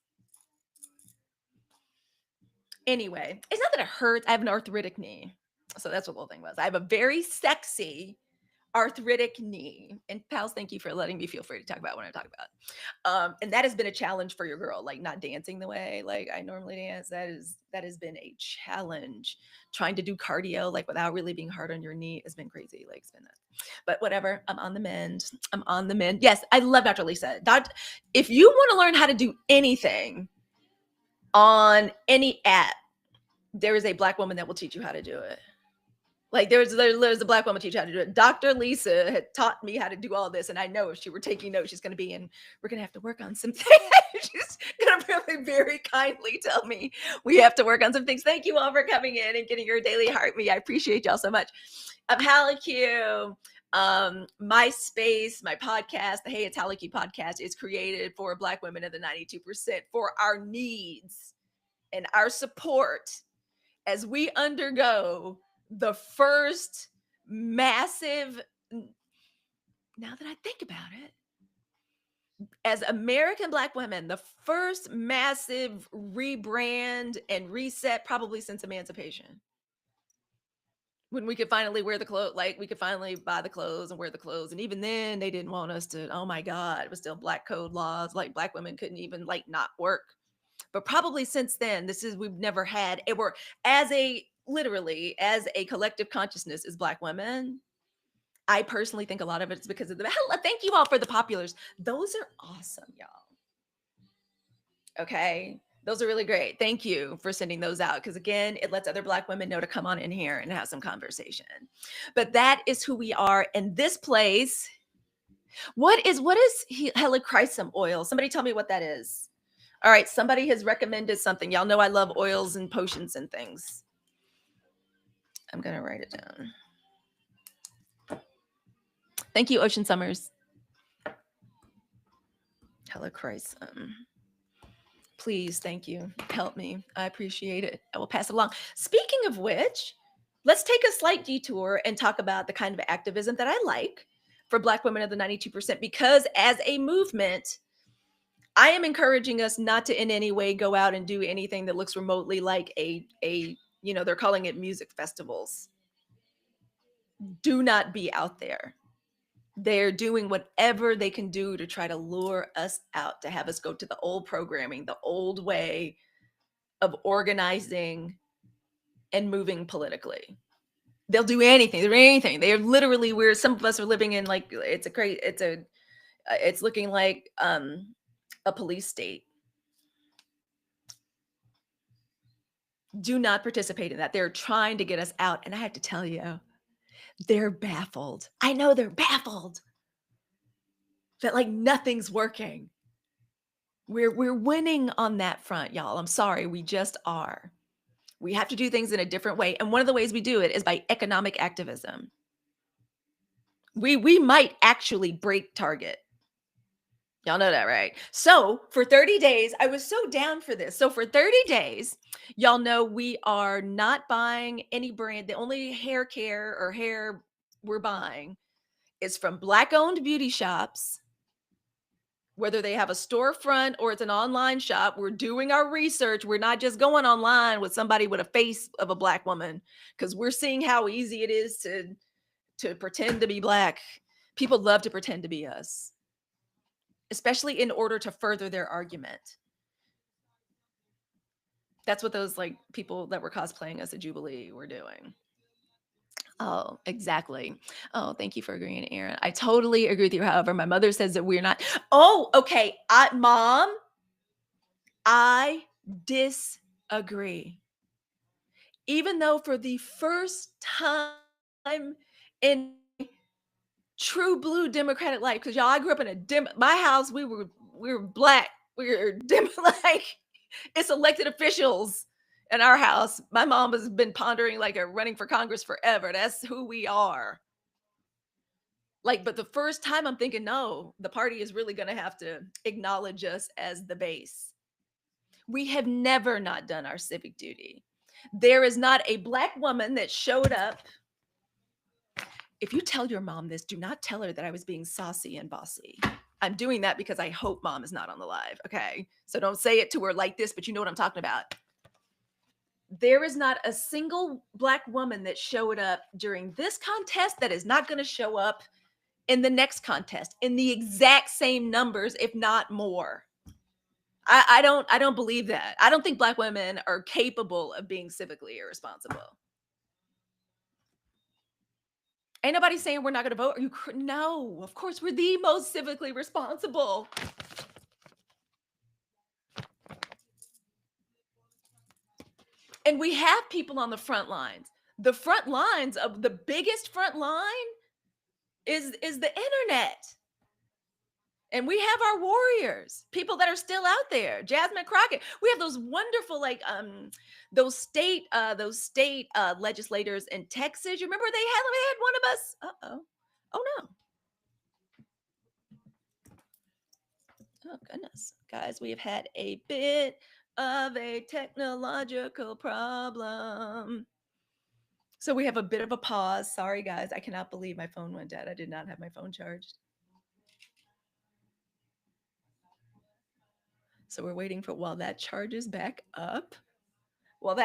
Anyway, it's not that it hurts. I have an arthritic knee. So that's what the whole thing was. I have a very sexy arthritic knee. And pals, thank you for letting me feel free to talk about what I talk about. And that has been a challenge for your girl, like not dancing the way like I normally dance. That has been a challenge. Trying to do cardio like without really being hard on your knee has been crazy. Like it's been that. But whatever. I'm on the mend. I'm on the mend. Yes, I love Dr. Lisa. If you want to learn how to do anything on any app, there is a black woman that will teach you how to do it. Like there's a black woman teach how to do it. Dr. Lisa had taught me how to do all this, and I know if she were taking notes, she's going to be in. We're going to have to work on some things. She's going to really very kindly tell me we have to work on some things. Thank you all for coming in and getting your daily heart me. I appreciate y'all so much. I'm Halicue. My space, my podcast, the Hey It's Halicue podcast, is created for Black women in the 92% for our needs and our support as we undergo the first massive, now that I think about it, as American Black women, the first massive rebrand and reset probably since emancipation. When we could finally wear the clothes, like we could finally buy the clothes and wear the clothes. And even then they didn't want us to, oh my God, it was still black code laws. Like black women couldn't even like not work. But probably since then, we've never had it. We're literally as a collective consciousness as black women. I personally think a lot of it's because of thank you all for the populars. Those are awesome, y'all. Okay. Those are really great. Thank you for sending those out. Because again, it lets other black women know to come on in here and have some conversation. But that is who we are. And this place What is helichrysum oil? Somebody tell me what that is. All right, somebody has recommended something. Y'all know I love oils and potions and things. I'm going to write it down. Thank you, Ocean Summers. Helichrysum. Please, thank you. Help me. I appreciate it. I will pass it along. Speaking of which, let's take a slight detour and talk about the kind of activism that I like for Black women of the 92%, because as a movement, I am encouraging us not to in any way go out and do anything that looks remotely like they're calling it music festivals. Do not be out there. They're doing whatever they can do to try to lure us out, to have us go to the old programming, the old way of organizing and moving politically. They'll do anything. They're anything. They're literally where some of us are living in, like, it's looking like a police state. Do not participate in that. They're trying to get us out. And I have to tell you, they're baffled. I know they're baffled that like nothing's working. We're winning on that front, y'all. I'm sorry, we just are. We have to do things in a different way. And one of the ways we do it is by economic activism. We might actually break Target. Y'all know that, right? So for 30 days, I was so down for this. So for 30 days, y'all know we are not buying any brand. The only hair care or hair we're buying is from Black-owned beauty shops, whether they have a storefront or it's an online shop. We're doing our research. We're not just going online with somebody with a face of a Black woman, because we're seeing how easy it is to pretend to be Black. People love to pretend to be us, especially in order to further their argument. That's what those like people that were cosplaying as a Jubilee were doing. Oh, exactly. Oh, thank you for agreeing, Aaron. I totally agree with you. However, my mother says that we're not. Oh, okay. Mom, I disagree. Even though for the first time in true blue Democratic life, because y'all, I grew up in my house, we were Black. We were like, it's elected officials in our house. My mom has been pondering like a running for Congress forever. That's who we are. Like, but the first time I'm thinking, no, the party is really going to have to acknowledge us as the base. We have never not done our civic duty. There is not a Black woman that showed up. If you tell your mom this, do not tell her that I was being saucy and bossy. I'm doing that because I hope mom is not on the live. Okay. So don't say it to her like this, but you know what I'm talking about. There is not a single Black woman that showed up during this contest that is not going to show up in the next contest in the exact same numbers, if not more. I don't believe that. I don't think Black women are capable of being civically irresponsible. Ain't nobody saying we're not going to vote. No, of course we're the most civically responsible. And we have people on the front lines. The front lines of the biggest front line is the internet. And we have our warriors, people that are still out there. Jasmine Crockett. We have those wonderful, like those state legislators in Texas. You remember they had one of us. Oh no. Oh goodness, guys, we have had a bit of a technological problem. So we have a bit of a pause. Sorry, guys. I cannot believe my phone went dead. I did not have my phone charged. So we're waiting for while that charges back up. I'm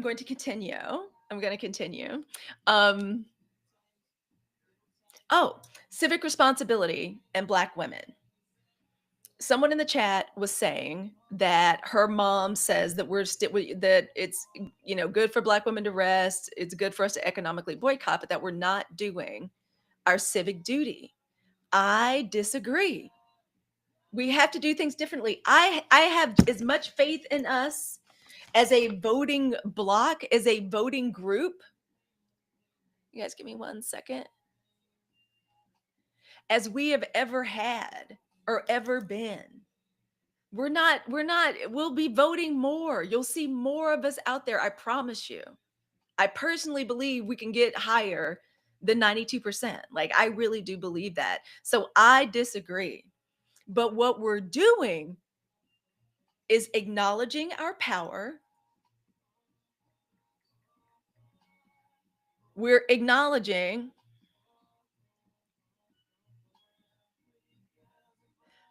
going to continue. Civic responsibility and Black women. Someone in the chat was saying that her mom says that that it's good for Black women to rest, it's good for us to economically boycott, but that we're not doing our civic duty. I disagree. We have to do things differently. I have as much faith in us as a voting bloc, as a voting group. You guys give me 1 second. as we have ever had or ever been. We'll be voting more. You'll see more of us out there. I promise you. I personally believe we can get higher than 92%. Like, I really do believe that. So I disagree. But what we're doing is acknowledging our power. We're acknowledging.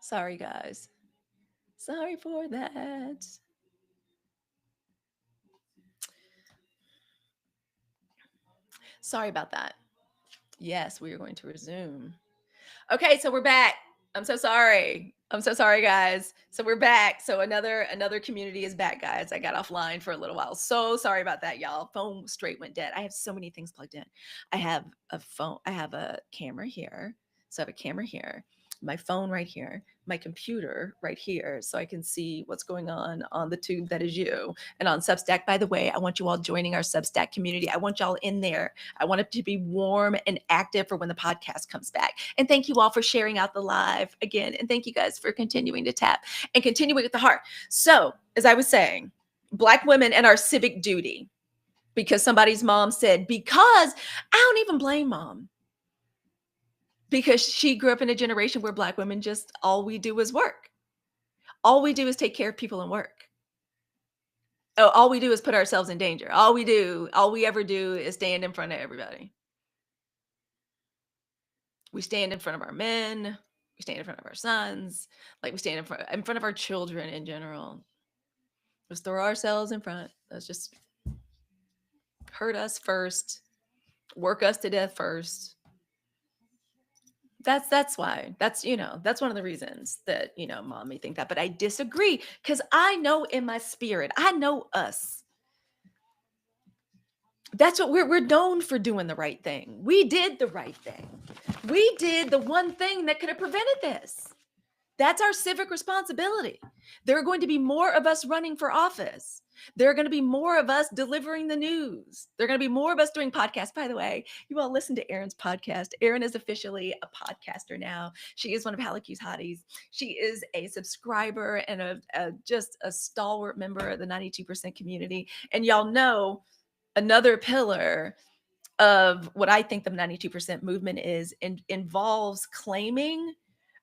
Sorry, guys. Sorry for that. Sorry about that. Yes, we are going to resume. Okay, so we're back. I'm so sorry. I'm so sorry, guys. So we're back. So another community is back, guys. I got offline for a little while. So sorry about that, y'all. Phone straight went dead. I have so many things plugged in. I have a phone. I have a camera here. So I have a camera here, my phone right here, my computer right here, so I can see what's going on the tube that is you. And on Substack, by the way, I want you all joining our Substack community. I want y'all in there. I want it to be warm and active for when the podcast comes back. And thank you all for sharing out the live again. And thank you guys for continuing to tap and continuing with the heart. So, as I was saying, Black women and our civic duty, because somebody's mom said, because I don't even blame mom. Because she grew up in a generation where Black women just, all we do is work. All we do is take care of people and work. Oh, all we do is put ourselves in danger. All we ever do is stand in front of everybody. We stand in front of our men. We stand in front of our sons. Like, we stand in front of our children in general. Let's throw ourselves in front. Let's just hurt us first. Work us to death first. That's why. That's one of the reasons that, mom may think that. But I disagree, because I know in my spirit, I know us. That's what we're known for, doing the right thing. We did the right thing. We did the one thing that could have prevented this. That's our civic responsibility. There are going to be more of us running for office. There are going to be more of us delivering the news. There are going to be more of us doing podcasts. By the way, you all listen to Erin's podcast. Erin is officially a podcaster now. She is one of Halicue's hotties. She is a subscriber and just a stalwart member of the 92% community. And y'all know, another pillar of what I think the 92% movement is involves claiming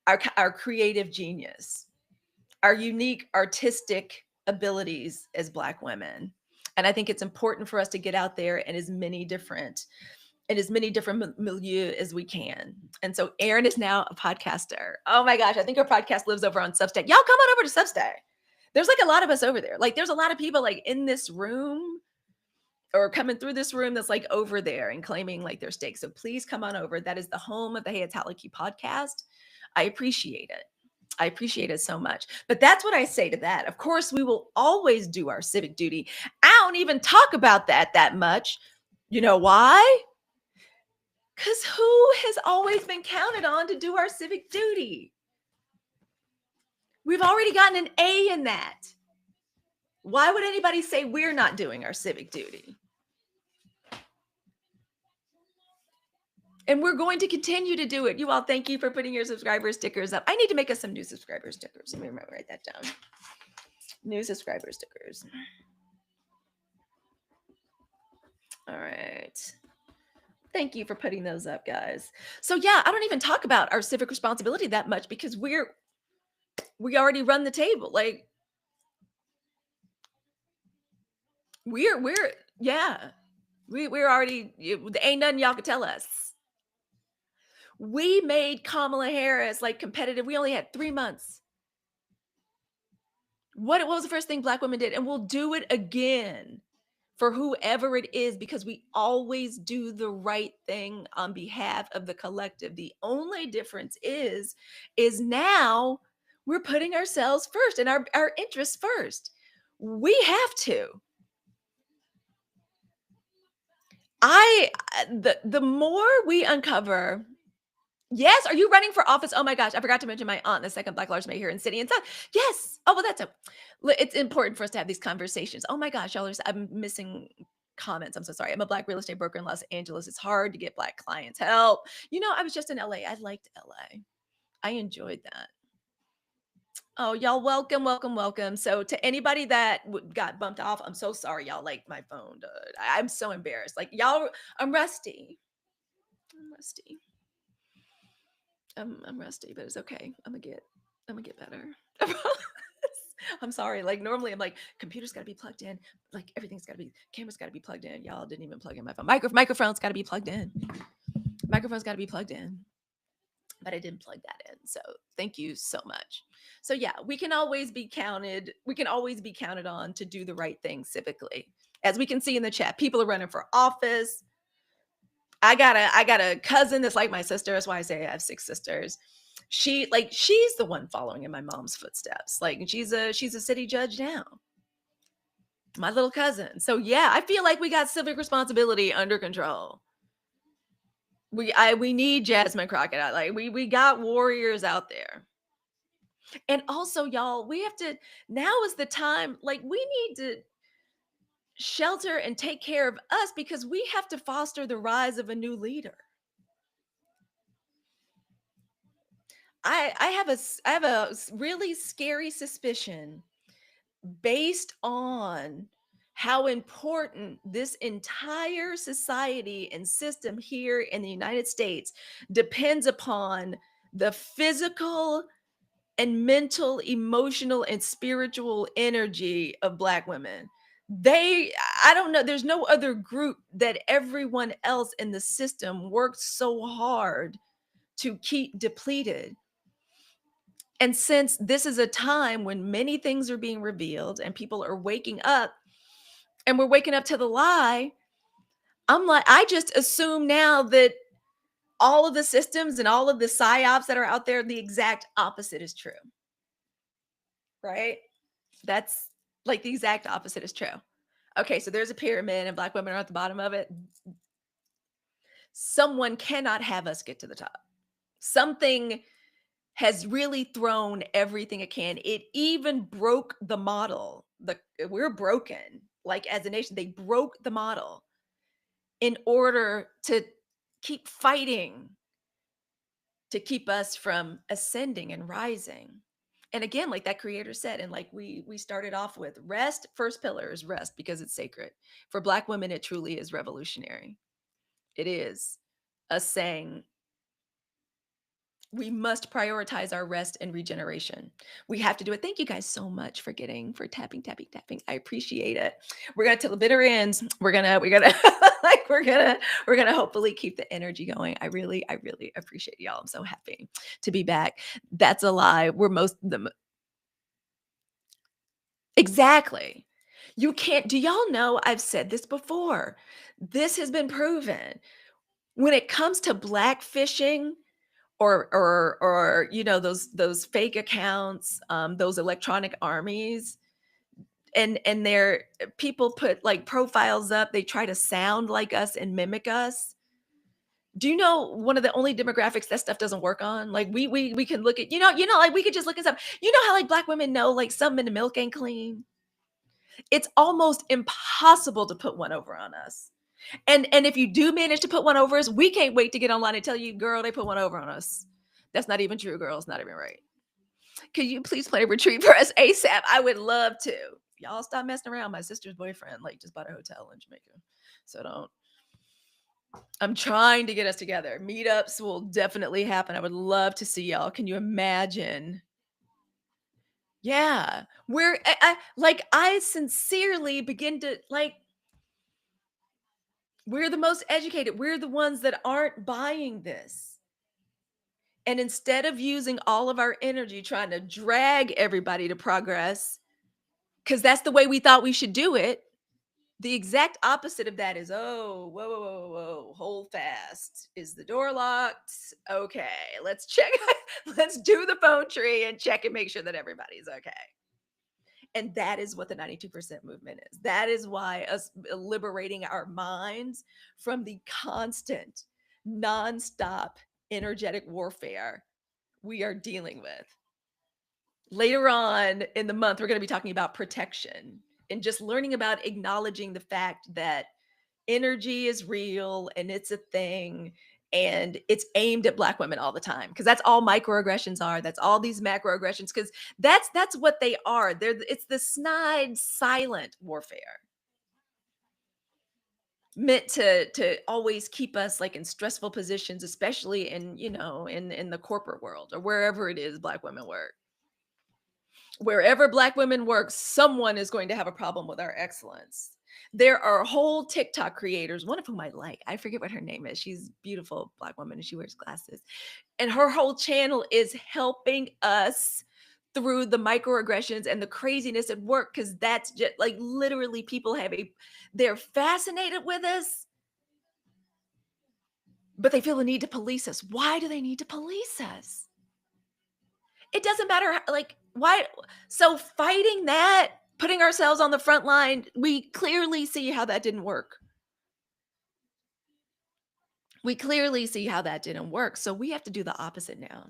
our creative genius, our unique artistic abilities as Black women. And I think it's important for us to get out there in as many different milieu as we can. And so Erin is now a podcaster. Oh my gosh, I think her podcast lives over on Substack. Y'all come on over to Substack. There's like a lot of us over there. Like, there's a lot of people like in this room or coming through this room that's like over there and claiming like their stake. So please come on over. That is the home of the Hey It's Halicue podcast. I appreciate it. I appreciate it so much. But that's what I say to that. Of course, we will always do our civic duty. I don't even talk about that much. You know why? Because who has always been counted on to do our civic duty? We've already gotten an A in that. Why would anybody say we're not doing our civic duty? And we're going to continue to do it. You all, thank you for putting your subscriber stickers up. I need to make us some new subscriber stickers. Let me write that down. New subscriber stickers. All right. Thank you for putting those up, guys. So yeah, I don't even talk about our civic responsibility that much, because we already run the table. Like, we're already, ain't nothing y'all could tell us. We made Kamala Harris like competitive. We only had 3 months. What was the first thing Black women did? And we'll do it again for whoever it is, because we always do the right thing on behalf of the collective. The only difference is now we're putting ourselves first and our interests first. We have to. The more we uncover. Yes. Are you running for office? Oh my gosh. I forgot to mention my aunt, the second Black Large Mayor here in City and South. Yes. Oh, well, it's important for us to have these conversations. Oh my gosh, y'all, I'm missing comments. I'm so sorry. I'm a Black real estate broker in Los Angeles. It's hard to get Black clients. Help. I was just in LA. I liked LA. I enjoyed that. Oh, y'all, welcome, welcome, welcome. So, to anybody that got bumped off, I'm so sorry, y'all. Like, my phone, I'm so embarrassed. Like, y'all, I'm rusty. I'm rusty. I'm rusty, but it's okay. I'm gonna get better. I promise. I'm sorry. Like, normally I'm like, computer's got to be plugged in. Like, camera's got to be plugged in. Y'all didn't even plug in my phone. Microphone's got to be plugged in. Microphone's got to be plugged in. But I didn't plug that in. So thank you so much. So yeah, we can always be counted. We can always be counted on to do the right thing civically. As we can see in the chat, people are running for office. I got a cousin that's like my sister. That's why I say I have 6 sisters. She's the one following in my mom's footsteps. Like, she's a city judge now. My little cousin. So yeah, I feel like we got civic responsibility under control. We need Jasmine Crockett. Like, we got warriors out there. And also, y'all, we have to, now is the time, like, we need to shelter and take care of us, because we have to foster the rise of a new leader. I have a really scary suspicion, based on how important this entire society and system here in the United States depends upon the physical and mental, emotional, and spiritual energy of Black women. I don't know, there's no other group that everyone else in the system works so hard to keep depleted. And since this is a time when many things are being revealed and people are waking up, and we're waking up to the lie, I'm like, I just assume now that all of the systems and all of the psyops that are out there, the exact opposite is true. Right? That's like, the exact opposite is true. Okay, so there's a pyramid and Black women are at the bottom of it. Someone cannot have us get to the top. Something has really thrown everything it can. It even broke the model. We're broken. Like, as a nation, they broke the model in order to keep fighting, to keep us from ascending and rising. And again, like that creator said, and like we started off with, rest, first pillar is rest, because it's sacred. For Black women, it truly is revolutionary. It is us saying, we must prioritize our rest and regeneration. We have to do it. Thank you guys so much for tapping. I appreciate it. We're gonna till the bitter ends. We're gonna like we're gonna hopefully keep the energy going. I really appreciate y'all. I'm so happy to be back. That's a lie. Exactly. You can't. Do y'all know, I've said this before? This has been proven. When it comes to blackfishing, or those fake accounts, those electronic armies, and their people put like profiles up, they try to sound like us and mimic us. Do you know one of the only demographics that stuff doesn't work on? Like, we can look at, like, we could just look at stuff. You know how like Black women know like something in the milk ain't clean? It's almost impossible to put one over on us. And if you do manage to put one over us, we can't wait to get online and tell you, girl, they put one over on us. That's not even true, girl. It's not even right. Could you please plan a retreat for us ASAP? I would love to. Y'all stop messing around. My sister's boyfriend like just bought a hotel in Jamaica. So don't. I'm trying to get us together. Meetups will definitely happen. I would love to see y'all. Can you imagine? Yeah. I sincerely begin to like, we're the most educated. We're the ones that aren't buying this. And instead of using all of our energy trying to drag everybody to progress, because that's the way we thought we should do it, the exact opposite of that is, oh, whoa, whoa, whoa, whoa, hold fast. Is the door locked? Okay, let's check. Let's do the phone tree and check and make sure that everybody's okay. And that is what the 92% movement is. That is why us liberating our minds from the constant, nonstop energetic warfare we are dealing with. Later on in the month, we're going to be talking about protection and just learning about acknowledging the fact that Energy is real and it's a thing. And it's aimed at Black women all the time because that's all microaggressions are. That's all these macroaggressions because that's what they are. It's the snide, silent warfare meant to always keep us like in stressful positions, especially in in the corporate world or wherever it is Black women work. Wherever Black women work, someone is going to have a problem with our excellence. There are whole TikTok creators, one of whom I like. I forget what her name is. She's a beautiful Black woman and she wears glasses. And her whole channel is helping us through the microaggressions and the craziness at work because that's just like literally people they're fascinated with us, but they feel the need to police us. Why do they need to police us? It doesn't matter like why. So fighting that, putting ourselves on the front line, we clearly see how that didn't work. We clearly see how that didn't work. So we have to do the opposite now.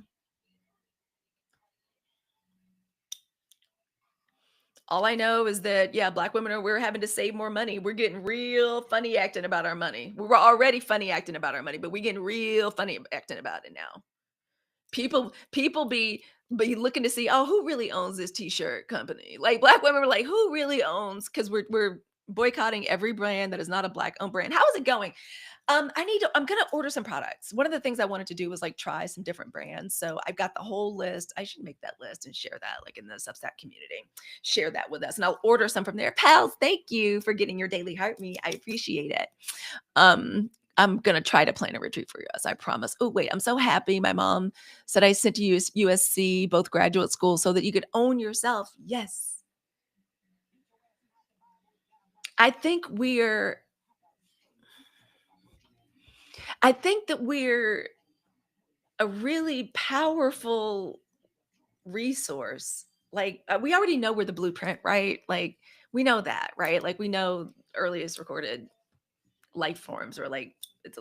All I know is that, yeah, Black women we're having to save more money. We're getting real funny acting about our money. We were already funny acting about our money, but we're getting real funny acting about it now. People be looking to see, oh, who really owns this t-shirt company? Like Black women were like, who really owns? Because we're boycotting every brand that is not a Black owned brand. How is it going? I'm gonna order some products. One of the things I wanted to do was like try some different brands. So I've got the whole list. I should make that list and share that like in the Substack community. Share that with us. And I'll order some from there. Pals, thank you for getting your daily heart me. I appreciate it. I'm gonna try to plan a retreat for us. I promise. Oh, wait, I'm so happy. My mom said I sent you USC, both graduate schools, so that you could own yourself. Yes. I think we're I think that we're a really powerful resource. Like we already know we're the blueprint, right? Like we know that, right? Like we know earliest recorded life forms or like it's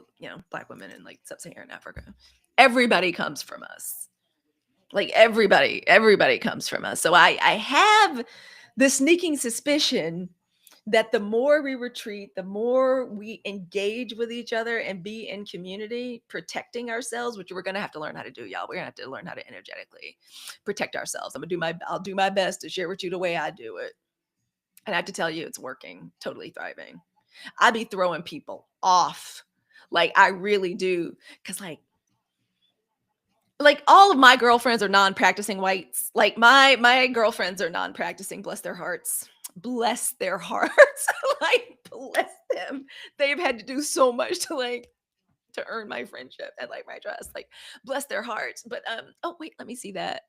Black women in like sub-Saharan Africa. Everybody comes from us. Like everybody comes from us. So I have the sneaking suspicion that the more we retreat, the more we engage with each other and be in community, protecting ourselves, which we're going to have to learn how to do, y'all. We're going to have to learn how to energetically protect ourselves. I'll do my best to share with you the way I do it. And I have to tell you, it's working, totally thriving. I be throwing people off. Like I really do. Cause like all of my girlfriends are non-practicing whites. Like my girlfriends are non-practicing, bless their hearts. Bless their hearts. Like bless them. They've had to do so much to earn my friendship and like my trust. Like bless their hearts. But oh wait, let me see that.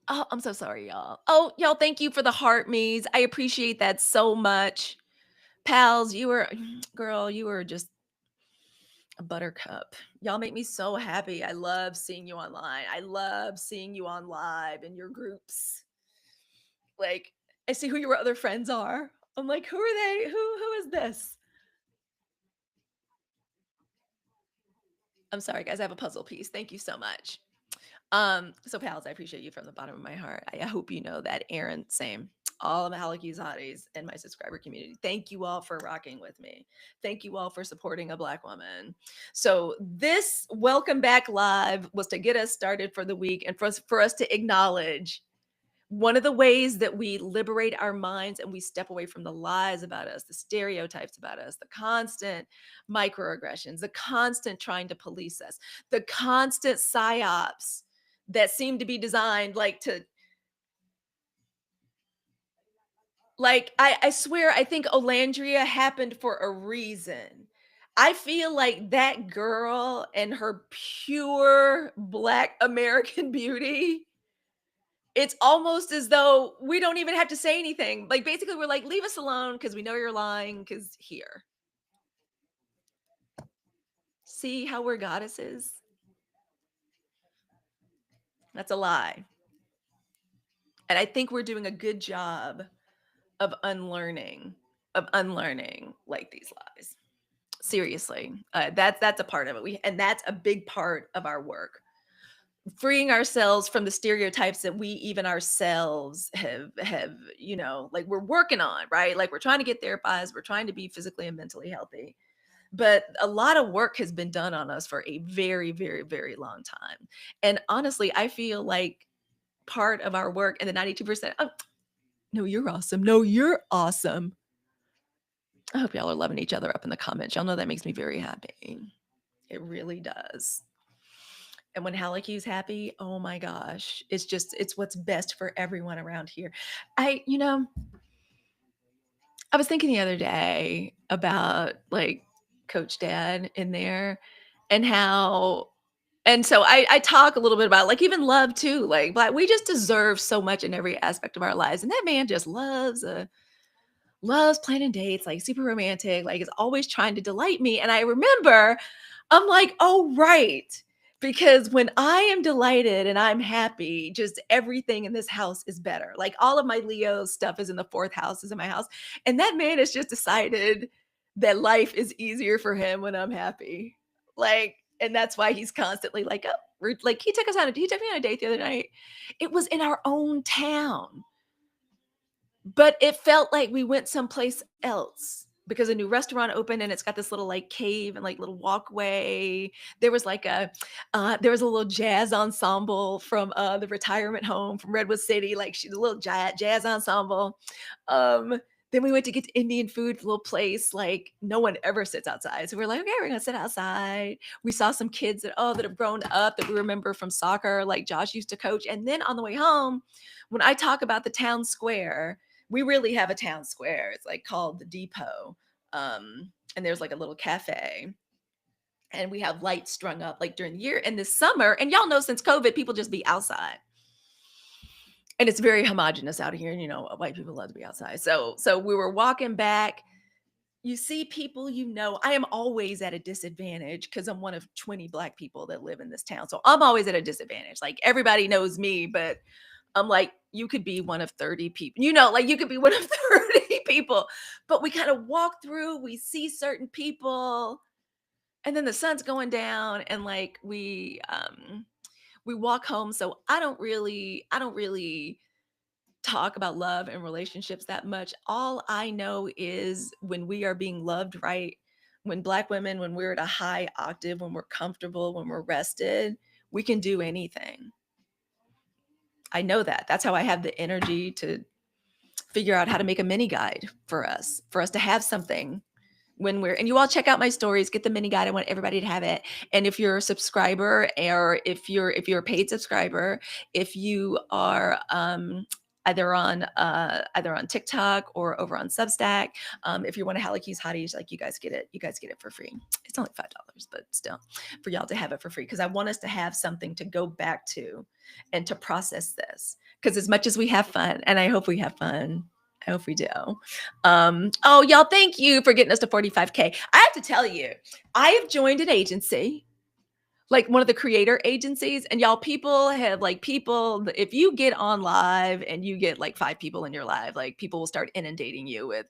Oh, I'm so sorry, y'all. Oh, y'all, thank you for the heart me's. I appreciate that so much. Pals, you were girl, you were just a buttercup. Y'all make me so happy. I love seeing you online. I love seeing you on live in your groups. Like, I see who your other friends are. I'm like, who are they? Who is this? I'm sorry, guys. I have a puzzle piece. Thank you so much. So pals, I appreciate you from the bottom of my heart. I hope you know that. Aaron, same. All of the Halicue's hotties and my subscriber community. Thank you all for rocking with me. Thank you all for supporting a Black woman. So this welcome back live was to get us started for the week and for us to acknowledge one of the ways that we liberate our minds and we step away from the lies about us, the stereotypes about us, the constant microaggressions, the constant trying to police us, the constant psyops that seem to be designed I swear I think Olandria happened for a reason. I feel like that girl and her pure Black American beauty, it's almost as though we don't even have to say anything. Like basically we're like, leave us alone because we know you're lying because here. See how we're goddesses? That's a lie. And I think we're doing a good job of unlearning like these lies. Seriously, that's a part of it. And that's a big part of our work. freeing ourselves from the stereotypes that we even ourselves have, like we're working on, right? Like we're trying to get therapies, we're trying to be physically and mentally healthy. But a lot of work has been done on us for a very, very, very long time. And honestly, I feel like part of our work and the 92%, oh, no, you're awesome. No, you're awesome. I hope y'all are loving each other up in the comments. Y'all know that makes me very happy. It really does. And when Halicue's happy, oh my gosh, it's what's best for everyone around here. I, you know, I was thinking the other day about like Coach Dad in there and how, and so I talk a little bit about like even love too. Like, but we just deserve so much in every aspect of our lives. And that man just loves planning dates, like super romantic, like is always trying to delight me. And I remember, I'm like, oh, right. Because when I am delighted and I'm happy, just everything in this house is better. Like all of my Leo stuff is in the fourth house, is in my house. And that man has just decided that life is easier for him when I'm happy. Like, and that's why he's constantly like, oh, like he took me on a date the other night. It was in our own town. But it felt like we went someplace else because a new restaurant opened and it's got this little like cave and like little walkway. There was like there was a little jazz ensemble from the retirement home from Redwood City, like she's a little jazz ensemble. Then we went to get Indian food, little place. Like no one ever sits outside, so we're like, okay, we're gonna sit outside. We saw some kids that have grown up that we remember from soccer, like Josh used to coach. And then on the way home, when I talk about the town square, we really have a town square. It's like called the Depot. And there's like a little cafe. And we have lights strung up like during the year. And this summer, and y'all know since COVID, people just be outside. And it's very homogenous out here. And white people love to be outside. So we were walking back. You see people, I am always at a disadvantage because I'm one of 20 Black people that live in this town. So I'm always at a disadvantage. Like everybody knows me, but I'm like, you could be one of 30 people, like you could be one of 30 people, but we kind of walk through, we see certain people, and then the sun's going down and like we walk home. So I don't really talk about love and relationships that much. All I know is when we are being loved right, when Black women, when we're at a high octave, when we're comfortable, when we're rested, we can do anything. I know that. That's how I have the energy to figure out how to make a mini guide for us to have something when and you all check out my stories, get the mini guide. I want everybody to have it. And if you're a subscriber or if you're a paid subscriber, if you are either on TikTok or over on Substack, if you're one of Halicue's hotties, like you guys get it for free. It's only $5, but still for y'all to have it for free, because I want us to have something to go back to and to process this, because as much as we have fun, and I hope we have fun, I hope we do. Oh, y'all, thank you for getting us to 45K. I have to tell you, I have joined an agency, like one of the creator agencies, and y'all, if you get on live and you get like 5 people in your live, like people will start inundating you with,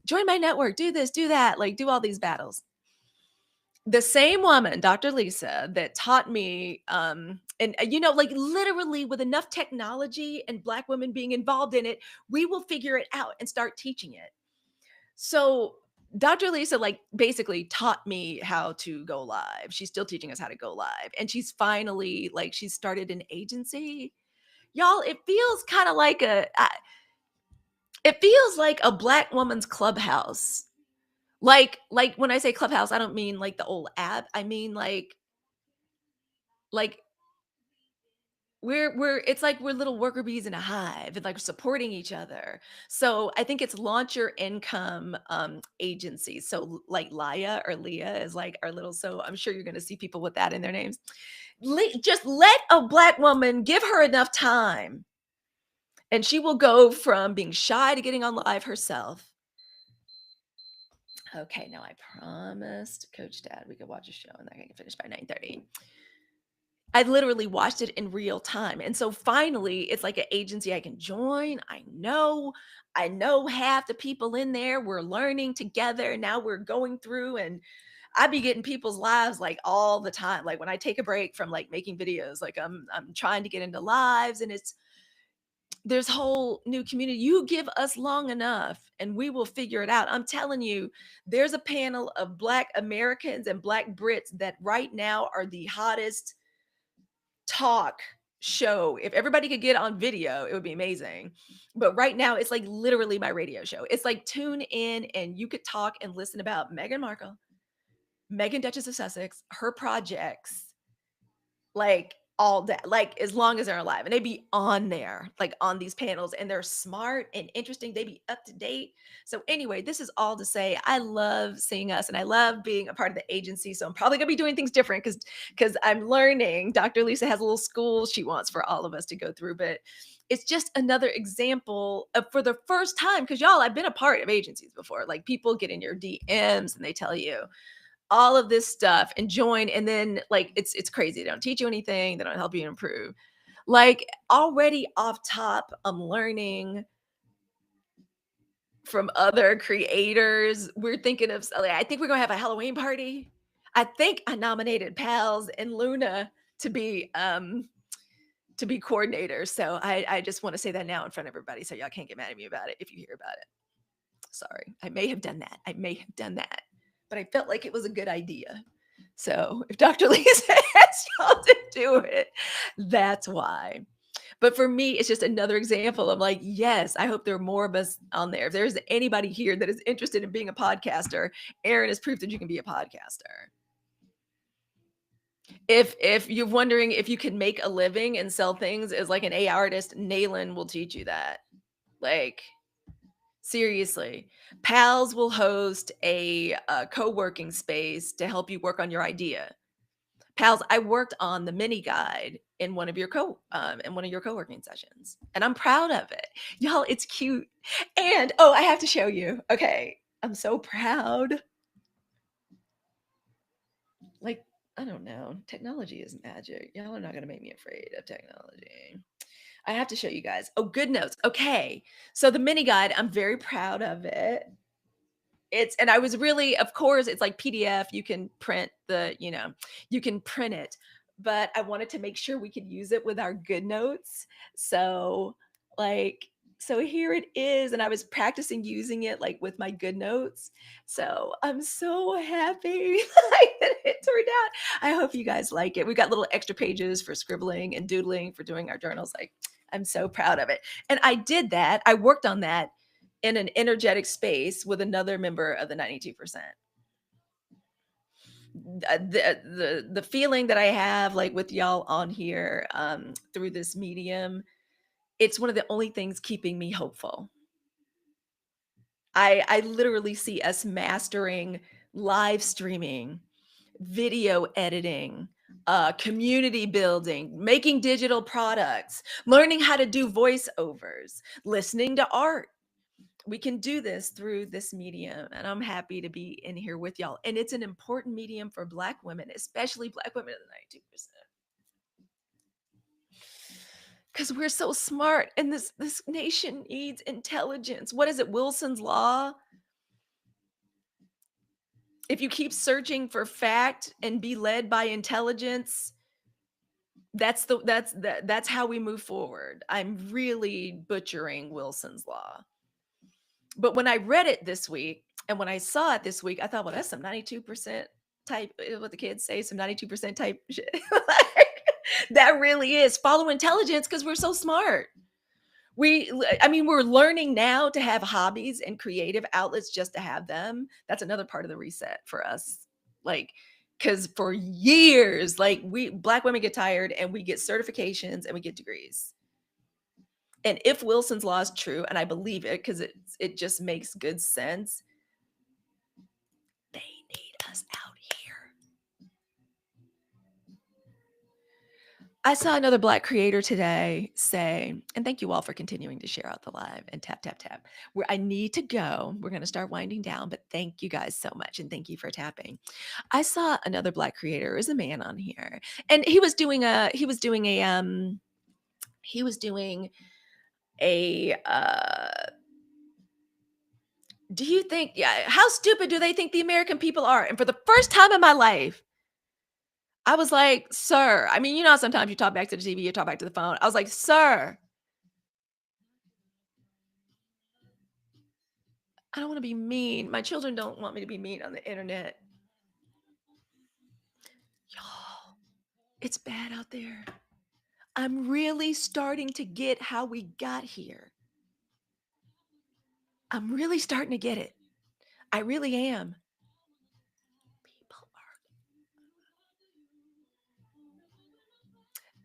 join my network, do this, do that, like do all these battles. The same woman, Dr. Lisa, that taught me, and like literally with enough technology and Black women being involved in it, we will figure it out and start teaching it. So Dr. Lisa, like basically taught me how to go live. She's still teaching us how to go live. And she's finally she's started an agency. Y'all, it feels kind of like it feels like a Black woman's clubhouse. Like when I say clubhouse, I don't mean like the old app. I mean like it's like we're little worker bees in a hive and like supporting each other. So I think it's launch your income agency. So like Laya or Leah is like our little, so I'm sure you're going to see people with that in their names. Just let a Black woman, give her enough time, and she will go from being shy to getting on live herself. Okay, now I promised Coach Dad we could watch a show and I can finish by 9:30. I literally watched it in real time. And so finally, it's like an agency I can join. I know half the people in there. We're learning together. Now we're going through, and I be getting people's lives like all the time. Like when I take a break from like making videos, like I'm trying to get into lives, and it's there's whole new community. You give us long enough and we will figure it out. I'm telling you, there's a panel of Black Americans and Black Brits that right now are the hottest talk show. If everybody could get on video, it would be amazing. But right now, it's like literally my radio show. It's like tune in and you could talk and listen about Meghan Markle, Meghan Duchess of Sussex, her projects, like all day, like as long as they're alive. And they be on there, like on these panels, and they're smart and interesting. They be up to date. So, anyway, this is all to say I love seeing us and I love being a part of the agency. So, I'm probably gonna be doing things different because I'm learning. Dr. Lisa has a little school she wants for all of us to go through, but it's just another example of for the first time, because y'all, I've been a part of agencies before. Like people get in your DMs and they tell you all of this stuff and join, and then like it's crazy. They don't teach you anything, they don't help you improve. Like already off top, I'm learning from other creators. We're thinking of, like, I think we're gonna have a Halloween party. I think I nominated Pals and Luna to be coordinators. So I just want to say that now in front of everybody so y'all can't get mad at me about it if you hear about it. Sorry, I may have done that. But I felt like it was a good idea. So if Dr. Lisa asked y'all to do it, that's why. But for me, it's just another example of like, yes, I hope there are more of us on there. If there's anybody here that is interested in being a podcaster, Erin is proof that you can be a podcaster. If you're wondering if you can make a living and sell things as like an AI artist, Nayland will teach you that. Like, seriously, Pals will host a co-working space to help you work on your idea. Pals, I worked on the mini guide in one of your co-working sessions, and I'm proud of it. Y'all, it's cute. And oh, I have to show you. Okay, I'm so proud. Like, I don't know. Technology is magic. Y'all are not gonna make me afraid of technology. I have to show you guys. Oh, good notes. Okay. So the mini guide, I'm very proud of it. And I was really, of course, it's like PDF. You can print you can print it, but I wanted to make sure we could use it with our good notes. So, like, so here it is. And I was practicing using it like with my good notes. So I'm so happy that it turned out. I hope you guys like it. We got little extra pages for scribbling and doodling for doing our journals. Like, I'm so proud of it. And I did that. I worked on that in an energetic space with another member of the 92%. The feeling that I have like with y'all on here through this medium, it's one of the only things keeping me hopeful. I literally see us mastering live streaming, video editing, community building, making digital products, learning how to do voiceovers, listening to art. We can do this through this medium, and I'm happy to be in here with y'all. And it's an important medium for Black women, especially Black women in the 92%, because we're so smart, and this nation needs intelligence. What is it, Wilson's law? If you keep searching for fact and be led by intelligence, that's how we move forward. I'm really butchering Wilson's law. But when I read it this week and when I saw it this week, I thought, well, that's some 92% type, what the kids say, some 92% type shit. Like, that really is follow intelligence because we're so smart. We're learning now to have hobbies and creative outlets just to have them. That's another part of the reset for us. Like, because for years, like we Black women get tired and we get certifications and we get degrees. And if Wilson's law is true, and I believe it because it just makes good sense, they need us out here. I saw another Black creator today say, and thank you all for continuing to share out the live and tap, tap, tap. Where I need to go. We're going to start winding down, but thank you guys so much. And thank you for tapping. I saw another Black creator, is a man on here, and he was doing a Do you think, yeah, how stupid do they think the American people are? And for the first time in my life, I was like, "Sir," I mean, you know how sometimes you talk back to the TV, you talk back to the phone. I was like, "Sir, I don't wanna be mean. My children don't want me to be mean on the internet." Y'all, it's bad out there. I'm really starting to get how we got here. I'm really starting to get it. I really am. People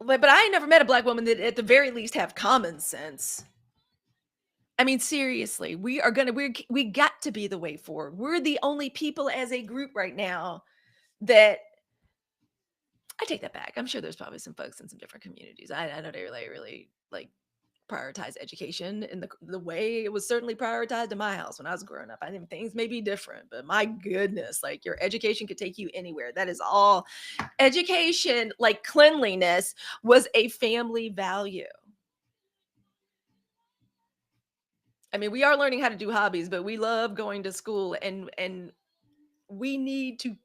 are, but I ain't never met a black woman that at the very least have common sense. I mean, seriously, we got to be the way forward. We're the only people as a group right now that I take that back. I'm sure there's probably some folks in some different communities. I know they really like prioritize education in the way it was certainly prioritized in my house when I was growing up. I think things may be different, but my goodness, like your education could take you anywhere. That is all. Education, like cleanliness, was a family value. I mean, we are learning how to do hobbies, but we love going to school, and we need to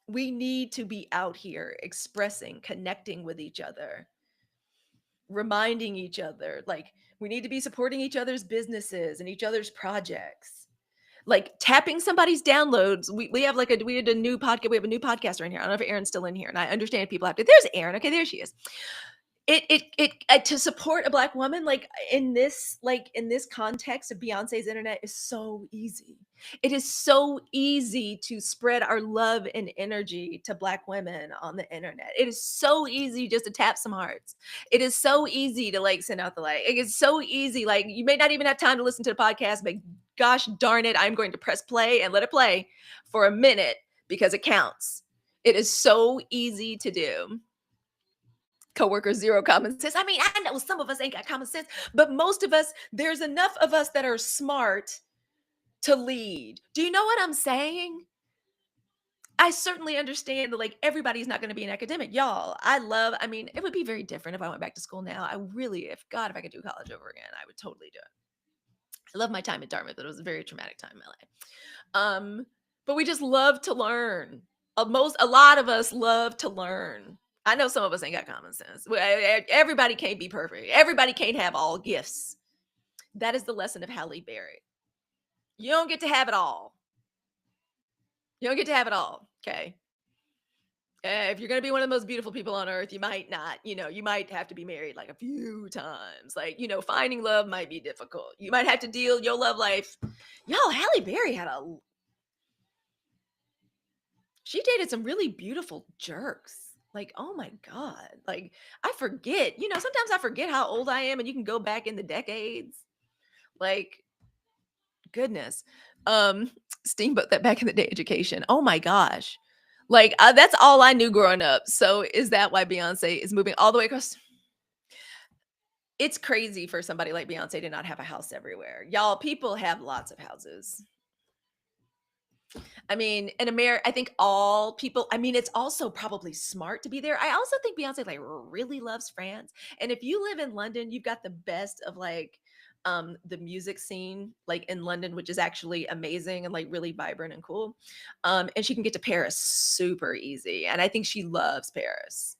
we need to be out here expressing, connecting with each other, reminding each other, like we need to be supporting each other's businesses and each other's projects. Like tapping somebody's downloads. We had a new podcast. We have a new podcaster in here. I don't know if Erin's still in here, and I understand people have to. There's Erin. Okay, there she is. To support a black woman in this context of Beyonce's internet is so easy. It is so easy to spread our love and energy to black women on the internet. It is so easy just to tap some hearts. It is so easy to like send out the like. It is so easy. Like you may not even have time to listen to the podcast, but gosh darn it, I'm going to press play and let it play for a minute because it counts. It is so easy to do. Coworkers, zero common sense. I mean, I know some of us ain't got common sense, but most of us, there's enough of us that are smart to lead. Do you know what I'm saying? I certainly understand that like everybody's not going to be an academic. Y'all, I mean, it would be very different if I went back to school now. I really, if I could do college over again, I would totally do it. I love my time at Dartmouth, but it was a very traumatic time in my life. But we just love to learn. A lot of us love to learn. I know some of us ain't got common sense. Everybody can't be perfect. Everybody can't have all gifts. That is the lesson of Halle Berry. You don't get to have it all. You don't get to have it all. Okay. If you're going to be one of the most beautiful people on earth, you might not, you might have to be married like a few times. Like, finding love might be difficult. You might have to deal your love life. Y'all, Halle Berry she dated some really beautiful jerks. Like, oh my God. Like, I forget, sometimes I forget how old I am and you can go back in the decades. Like, goodness. Steamboat, that back in the day education. Oh my gosh. Like, that's all I knew growing up. So is that why Beyonce is moving all the way across? It's crazy for somebody like Beyonce to not have a house everywhere. Y'all, people have lots of houses. I mean, in America, I think all people, I mean, it's also probably smart to be there. I also think Beyonce like really loves France. And if you live in London, you've got the best of like the music scene like in London, which is actually amazing and like really vibrant and cool. And she can get to Paris super easy. And I think she loves Paris.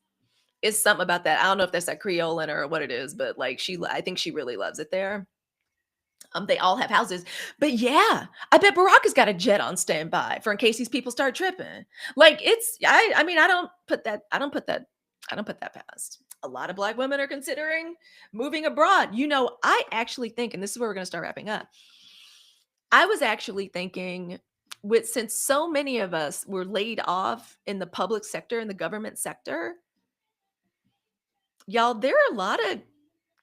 It's something about that. I don't know if that's that Creole in her or what it is, but like I think she really loves it there. They all have houses. But yeah, I bet Barack has got a jet on standby for in case these people start tripping. Like I mean, I don't put that past. A lot of black women are considering moving abroad. I actually think, and this is where we're going to start wrapping up. I was actually thinking since so many of us were laid off in the public sector, in the government sector, y'all, there are a lot of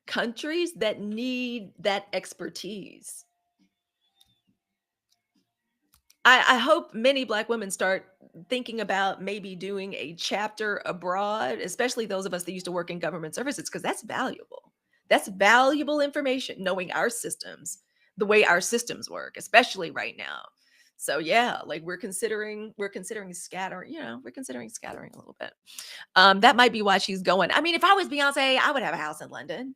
countries that need that expertise. I hope many black women start thinking about maybe doing a chapter abroad, especially those of us that used to work in government services, because that's valuable. That's valuable information, knowing our systems, the way our systems work, especially right now. So yeah, like we're considering scattering, we're considering scattering a little bit. That might be why she's going. I mean, if I was Beyonce, I would have a house in London.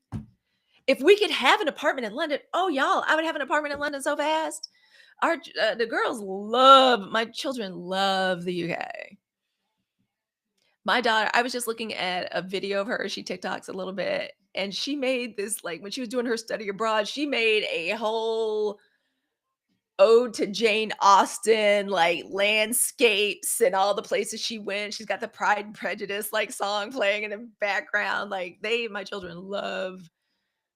If we could have an apartment in London, oh y'all, I would have an apartment in London so fast. The girls love my children love the UK. My daughter, I was just looking at a video of her. She TikToks a little bit, and she made this like when she was doing her study abroad. She made a whole ode to Jane Austen, like landscapes and all the places she went. She's got the Pride and Prejudice like song playing in the background. Like my children love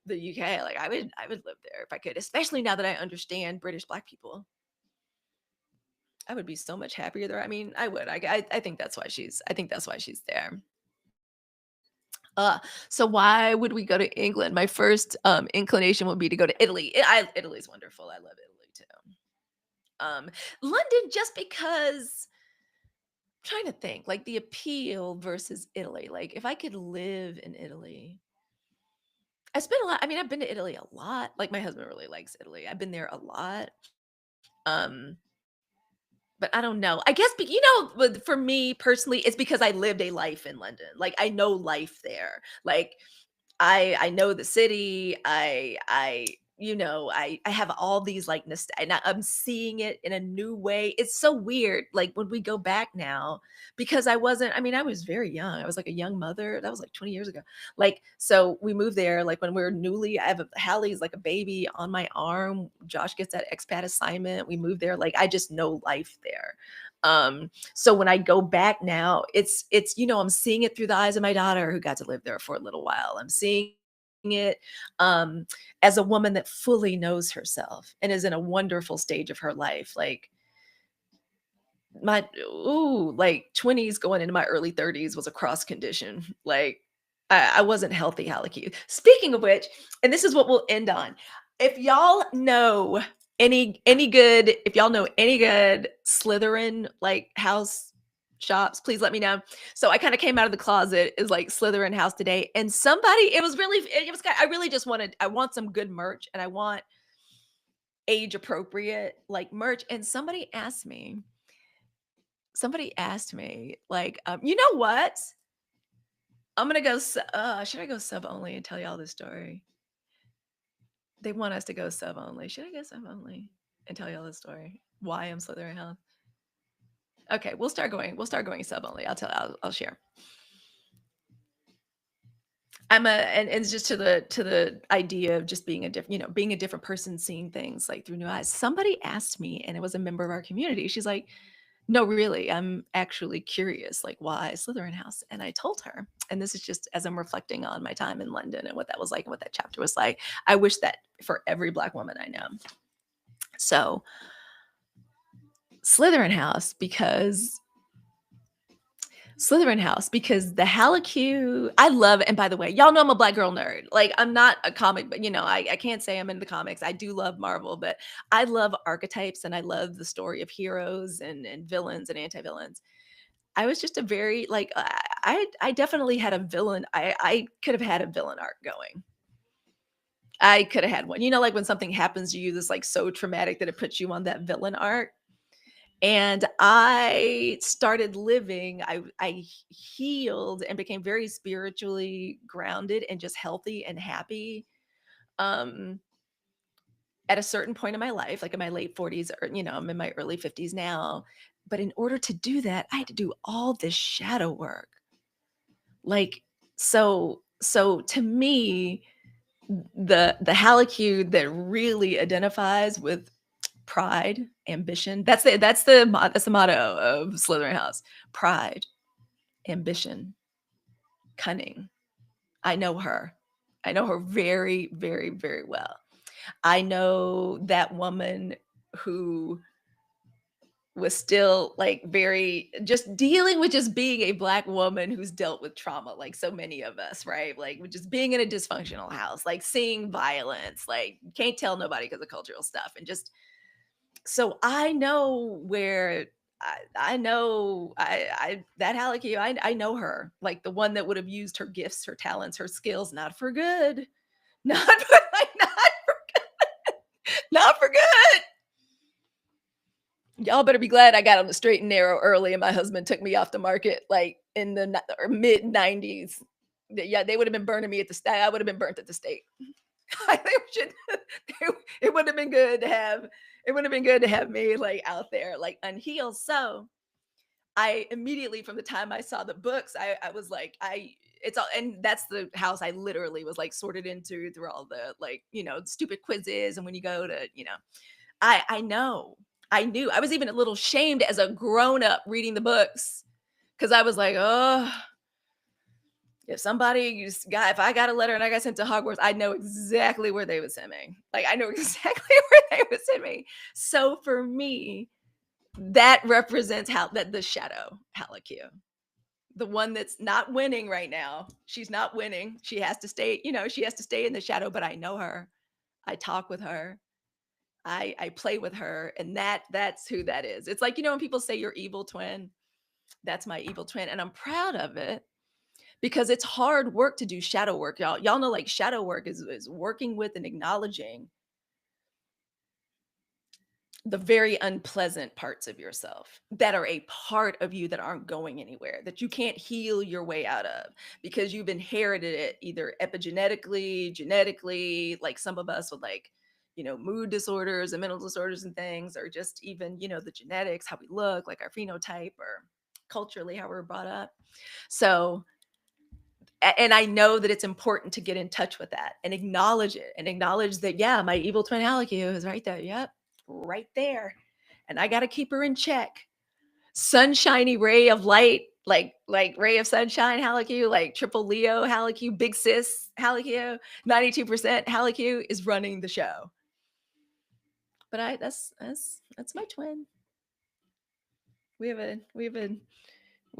the UK. Like I would live there if I could, especially now that I understand British Black people. I would be so much happier there. I mean, I would. I think that's why she's there. Uh, so why would we go to England? My first inclination would be to go to Italy. Italy's wonderful. I love Italy too. Um, London just because I'm trying to think like the appeal versus Italy. Like if I could live in Italy, I spent a lot. I mean, I've been to Italy a lot. Like my husband really likes Italy. I've been there a lot. Um, but I don't know. I guess, but for me personally, it's because I lived a life in London. Like I know life there. Like I know the city. I have all these like and I'm seeing it in a new way. It's so weird. Like when we go back now, because I mean, I was very young. I was like a young mother. That was like 20 years ago. Like, so we moved there, like when we were newly, Hallie's like a baby on my arm. Josh gets that expat assignment. We moved there. Like I just know life there. So when I go back now, I'm seeing it through the eyes of my daughter who got to live there for a little while. I'm seeing it um as a woman that fully knows herself and is in a wonderful stage of her life. Like like 20s going into my early 30s was a cross condition. Like I wasn't healthy, Halicue. Speaking of which, and this is what we'll end on. If y'all know if y'all know any good Slytherin like house shops, please let me know. So I kind of came out of the closet as like Slytherin house today, and I really just I want some good merch, and I want age appropriate like merch. And somebody asked me, like, you know what? I'm gonna go. Should I go sub only and tell y'all this story? They want us to go sub only. Should I go sub only and tell y'all this story? Why I'm Slytherin House? Okay, we'll start going. We'll start going sub only. I'll share. And it's just to the idea of just being being a different person, seeing things like through new eyes. Somebody asked me, and it was a member of our community. She's like, no, really, I'm actually curious, like why Slytherin House? And I told her, and this is just as I'm reflecting on my time in London and what that was like and what that chapter was like. I wish that for every Black woman I know. So Slytherin House because the Halicue I love, and by the way, y'all know I'm a Black girl nerd. Like I'm not a comic, but I can't say I'm into the comics. I do love Marvel, but I love archetypes and I love the story of heroes and villains and anti-villains. I was just a very like I definitely had a villain. I could have had a villain arc going. I could have had one. Like when something happens to you that's like so traumatic that it puts you on that villain arc. And I started living, I healed and became very spiritually grounded and just healthy and happy um at a certain point in my life, like in my late 40s, or I'm in my early 50s now. But in order to do that, I had to do all this shadow work. Like so to me, the Halicue that really identifies with pride, ambition. That's the motto of Slytherin House. Pride, ambition, cunning. I know her. I know her very, very, very well. I know that woman who was still like very just dealing with just being a Black woman who's dealt with trauma like so many of us, right? Like with just being in a dysfunctional house, like seeing violence, like can't tell nobody because of cultural stuff, and just so I know where I know I that Halicue, I know her, like the one that would have used her gifts, her talents, her skills, not for good. Not for like not for good. Y'all better be glad I got on the straight and narrow early and my husband took me off the market like in the mid 90s. Yeah, they would have been burning me at the stake. I would have been burnt at the stake. I think we should it would have been good to have it would have been good to have me like out there like unhealed. So I immediately from the time I saw the books, I was like, I it's all and that's the house I literally was like sorted into through all the like, stupid quizzes. And when you go to, I know. I knew. I was even a little shamed as a grown up reading the books because I was like, oh, if I got a letter and I got sent to Hogwarts, I know exactly where they would send me. Like I know exactly where they would send me. So for me, that represents how that the shadow Halicue, the one that's not winning right now. She's not winning. She has to stay, she has to stay in the shadow, but I know her. I talk with her. I play with her, and that's who that is. It's like, when people say your evil twin, that's my evil twin, and I'm proud of it because it's hard work to do shadow work. Y'all know like shadow work is working with and acknowledging the very unpleasant parts of yourself that are a part of you that aren't going anywhere, that you can't heal your way out of because you've inherited it either epigenetically, genetically, like some of us with like, mood disorders and mental disorders and things, or just even, the genetics, how we look, like our phenotype, or culturally how we're brought up. So, and I know that it's important to get in touch with that and acknowledge it and acknowledge that, yeah, my evil twin Halicue is right there. Yep, right there. And I got to keep her in check. Sunshiny ray of light, like ray of sunshine Halicue, like triple Leo Halicue, big sis Halicue, 92% Halicue is running the show. But that's my twin. We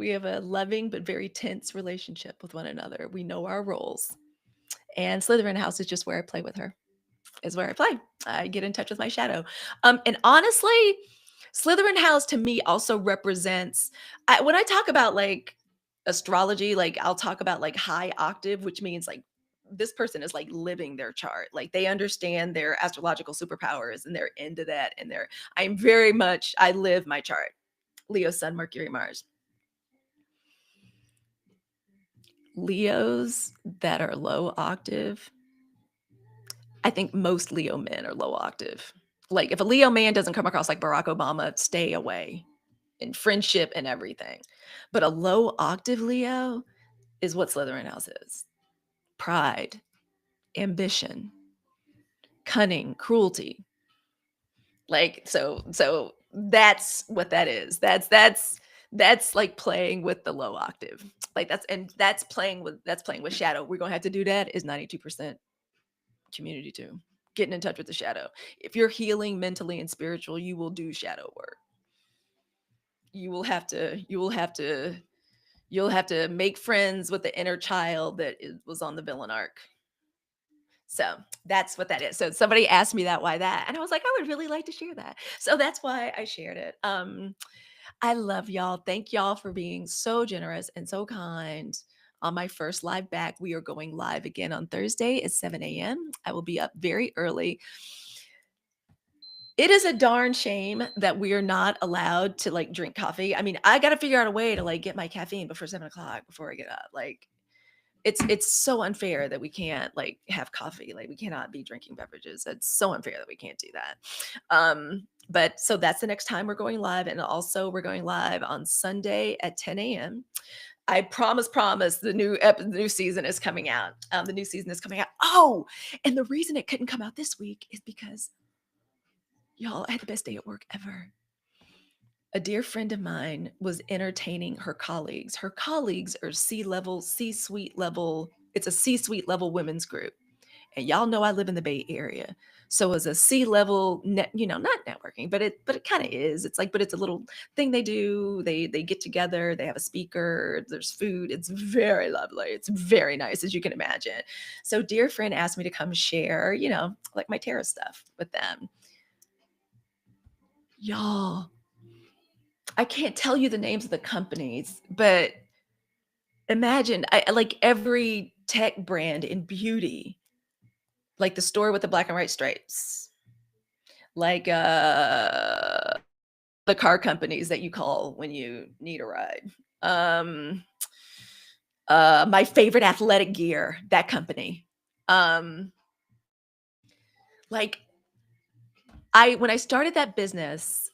have a loving but very tense relationship with one another. We know our roles. And Slytherin House is just where I play with her. Is where I play. I get in touch with my shadow. And honestly, Slytherin House to me also represents when I talk about like astrology, like I'll talk about like high octave, which means like this person is like living their chart. Like they understand their astrological superpowers and they're into that. And I live my chart. Leo, Sun, Mercury, Mars. Leos that are low octave, I think most Leo men are low octave. Like if a Leo man doesn't come across like Barack Obama, stay away in friendship and everything. But a low octave Leo is what Slytherin House is. Pride, ambition, cunning, cruelty. Like so that's what that is. That's like playing with the low octave. Like that's playing with shadow. We're going to have to do that is 92% community too. Getting in touch with the shadow. If you're healing mentally and spiritual, you will do shadow work. You'll have to make friends with the inner child that was on the villain arc. So that's what that is. So somebody asked me that, why that? And I was like, I would really like to share that. So that's why I shared it. I love y'all. Thank y'all for being so generous and so kind. On my first live back, we are going live again on Thursday at 7 a.m. I will be up very early. It is a darn shame that we are not allowed to like drink coffee. I mean, I got to figure out a way to like get my caffeine before 7 o'clock before I get up. Like, it's so unfair that we can't like have coffee. Like, we cannot be drinking beverages. It's so unfair that we can't do that. But so that's the next time we're going live, and also we're going live on Sunday at 10 a.m. I promise, the new season is coming out. The new season is coming out. Oh, and the reason it couldn't come out this week is because y'all, I had the best day at work ever. A dear friend of mine was entertaining her colleagues. Her colleagues are C-suite level. It's a C-suite level women's group. And y'all know I live in the Bay Area. So as a C-level, not networking, but it kind of is. It's like, but it's a little thing they do. They get together. They have a speaker. There's food. It's very lovely. It's very nice, as you can imagine. So dear friend asked me to come share, like my tarot stuff with them. Y'all, I can't tell you the names of the companies, but imagine like every tech brand in beauty, like the store with the black and white stripes, like the car companies that you call when you need a ride. My favorite athletic gear, that company. Like when I started that business,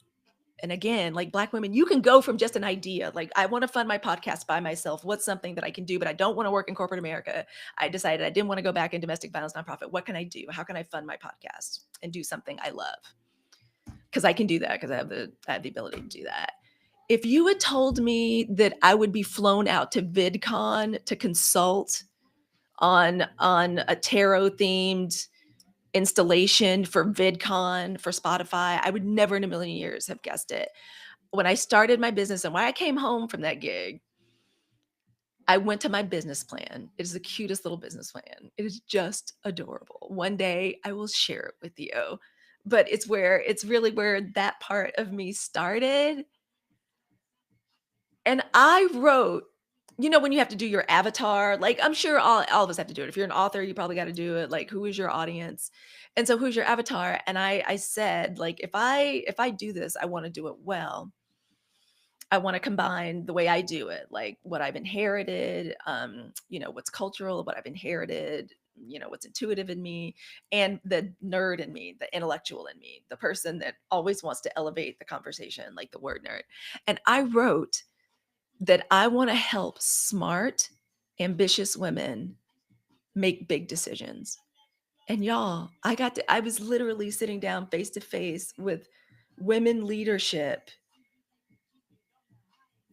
and again, like Black women, you can go from just an idea, like I want to fund my podcast by myself. What's something that I can do, but I don't want to work in corporate America. I decided I didn't want to go back in domestic violence nonprofit. What can I do? How can I fund my podcast and do something I love? Because I can do that because I have the ability to do that. If you had told me that I would be flown out to VidCon to consult on a tarot themed installation for VidCon for Spotify, I would never in a million years have guessed it. When I started my business and when I came home from that gig, I went to my business plan. It is the cutest little business plan. It is just adorable. One day I will share it with you. But it's really where that part of me started. And I wrote, when you have to do your avatar, like I'm sure all of us have to do it. If you're an author, you probably got to do it. Like, who is your audience? And so who's your avatar? And I said, like, if I do this, I want to do it well. I want to combine the way I do it, like what I've inherited, what's cultural, what I've inherited, what's intuitive in me, and the nerd in me, the intellectual in me, the person that always wants to elevate the conversation, like the word nerd. And I wrote that I want to help smart, ambitious women make big decisions. And y'all, I was literally sitting down face to face with women leadership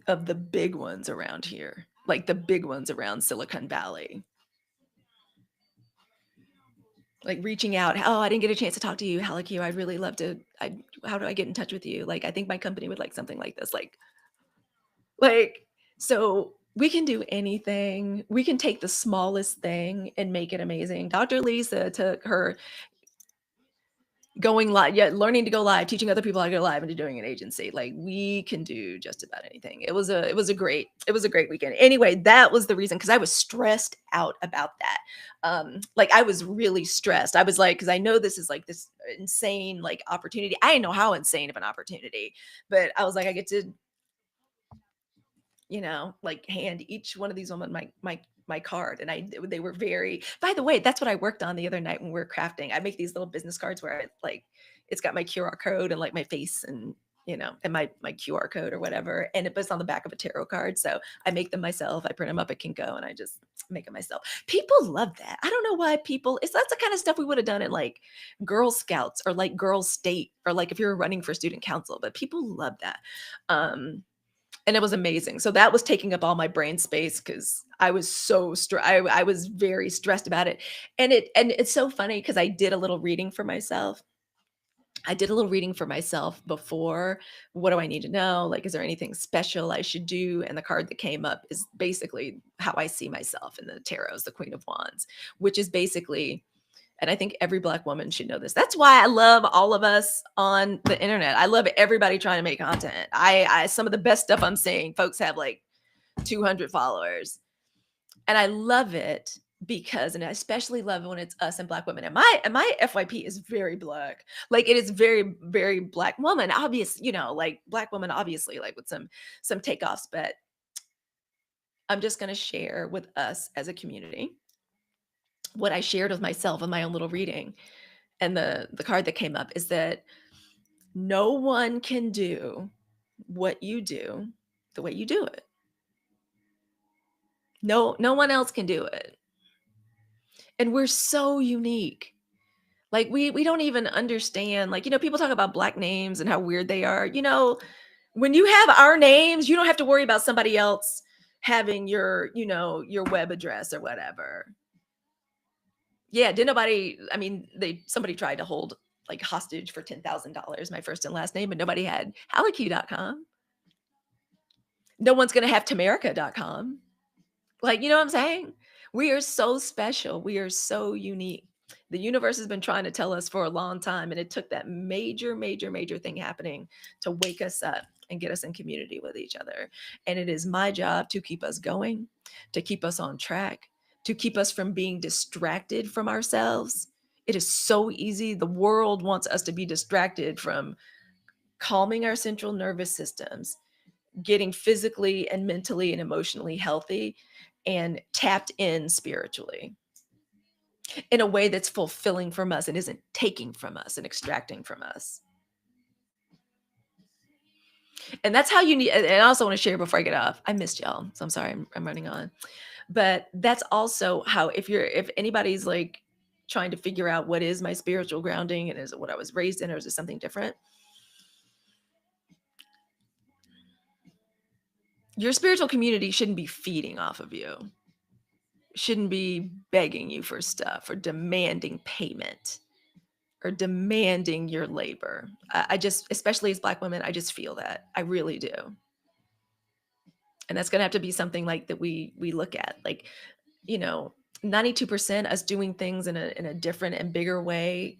of the big ones around here, like the big ones around Silicon Valley. Like reaching out, oh, I didn't get a chance to talk to you, Halicue. I'd really love to. How do I get in touch with you? Like, I think my company would like something like this. Like, so we can do anything. We can take the smallest thing and make it amazing. Dr. Lisa took her going live, learning to go live, teaching other people how to go live into doing an agency. Like we can do just about anything. It was a great weekend. Anyway, that was the reason, because I was stressed out about that. Like I was really stressed. I was like, because I know this is like this insane like opportunity. I didn't know how insane of an opportunity, but I was like, I get to like hand each one of these women my card. And they were very, by the way, that's what I worked on the other night when we were crafting. I make these little business cards where it's got my QR code and like my face and and my QR code or whatever, and it puts on the back of a tarot card. So I make them myself. I print them up at Kinko and I just make them myself. People love that. I don't know why that's the kind of stuff we would have done in like Girl Scouts or like Girl State, or like if you're running for student council, but people love that. And it was amazing. So that was taking up all my brain space because I was so I was very stressed about it. And it's so funny because I did a little reading for myself. Before. What do I need to know? Like, is there anything special I should do? And the card that came up is basically how I see myself in the tarot, is the Queen of Wands, which is basically, and I think every Black woman should know this. That's why I love all of us on the internet. I love everybody trying to make content. I some of the best stuff I'm seeing, folks have like 200 followers. And I love it because, and I especially love it when it's us and Black women. And my FYP is very Black. Like it is very, very Black woman. Obvious, like Black woman, obviously, like with some takeoffs. But I'm just going to share with us as a community what I shared with myself in my own little reading. And the card that came up is that no one can do what you do the way you do it. No one else can do it. And we're so unique. Like we don't even understand, like, people talk about Black names and how weird they are. When you have our names, you don't have to worry about somebody else having your web address or whatever. Yeah, did nobody, I mean, somebody tried to hold like hostage for $10,000 my first and last name, but nobody had Halicue.com. No one's going to have Tamerica.com. Like, you know what I'm saying? We are so special. We are so unique. The universe has been trying to tell us for a long time, and it took that major, major, major thing happening to wake us up and get us in community with each other. And it is my job to keep us going, to keep us on track, to keep us from being distracted from ourselves. It is so easy. The world wants us to be distracted from calming our central nervous systems, getting physically and mentally and emotionally healthy, and tapped in spiritually. in a way that's fulfilling from us and isn't taking from us and extracting from us. And that's how you need, and I also want to share before I get off. I missed y'all. So I'm sorry, I'm running on. But that's also how, if anybody's like trying to figure out what is my spiritual grounding and is it what I was raised in or is it something different? Your spiritual community shouldn't be feeding off of you, shouldn't be begging you for stuff or demanding payment or demanding your labor. I just, especially as Black women, I just feel that. I really do. And that's going to have to be something like that we look at, like, 92% us doing things in a different and bigger way.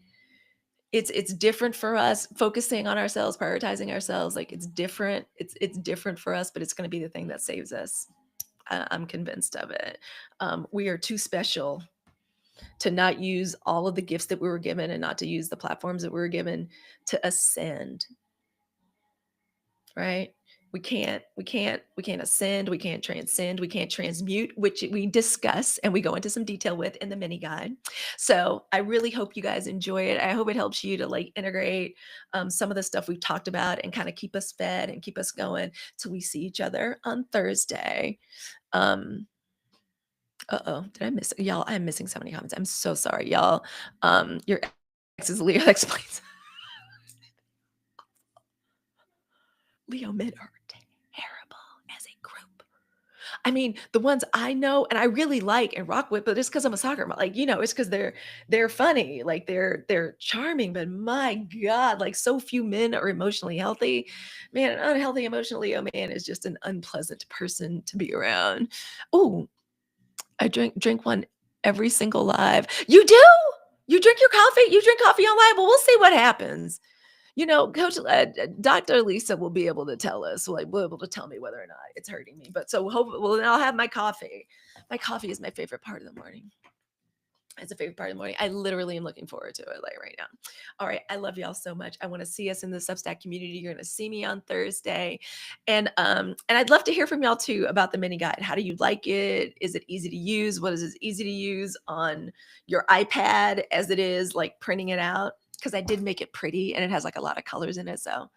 It's different for us, focusing on ourselves, prioritizing ourselves. Like, it's different. It's different for us, but it's going to be the thing that saves us. I'm convinced of it. We are too special to not use all of the gifts that we were given and not to use the platforms that we were given to ascend. Right? We can't ascend, we can't transcend, we can't transmute, which we discuss and we go into some detail with in the mini guide. So I really hope you guys enjoy it. I hope it helps you to like integrate some of the stuff we've talked about and kind of keep us fed and keep us going till we see each other on Thursday. Uh-oh, did I miss y'all? I'm missing so many comments. I'm so sorry, y'all. Your ex is Leo. That explains. Leo men are terrible as a group. I mean, the ones I know and I really like and rock with, but it's because I'm a soccer mom. Like, it's because they're funny, like they're charming. But my God, like so few men are emotionally healthy. Man, an unhealthy emotionally Leo man is just an unpleasant person to be around. Oh, I drink one every single live. You do? You drink your coffee? You drink coffee on live? Well, we'll see what happens. Coach, Dr. Lisa will be able to tell us, will be able to tell me whether or not it's hurting me. But so then I'll have my coffee. My coffee is my favorite part of the morning. It's a favorite part of the morning. I literally am looking forward to it like right now. All right. I love y'all so much. I want to see us in the Substack community. You're going to see me on Thursday. And I'd love to hear from y'all too about the mini guide. How do you like it? Is it easy to use? What is it easy to use on your iPad as it is like printing it out? Because I did make it pretty and it has like a lot of colors in it. So,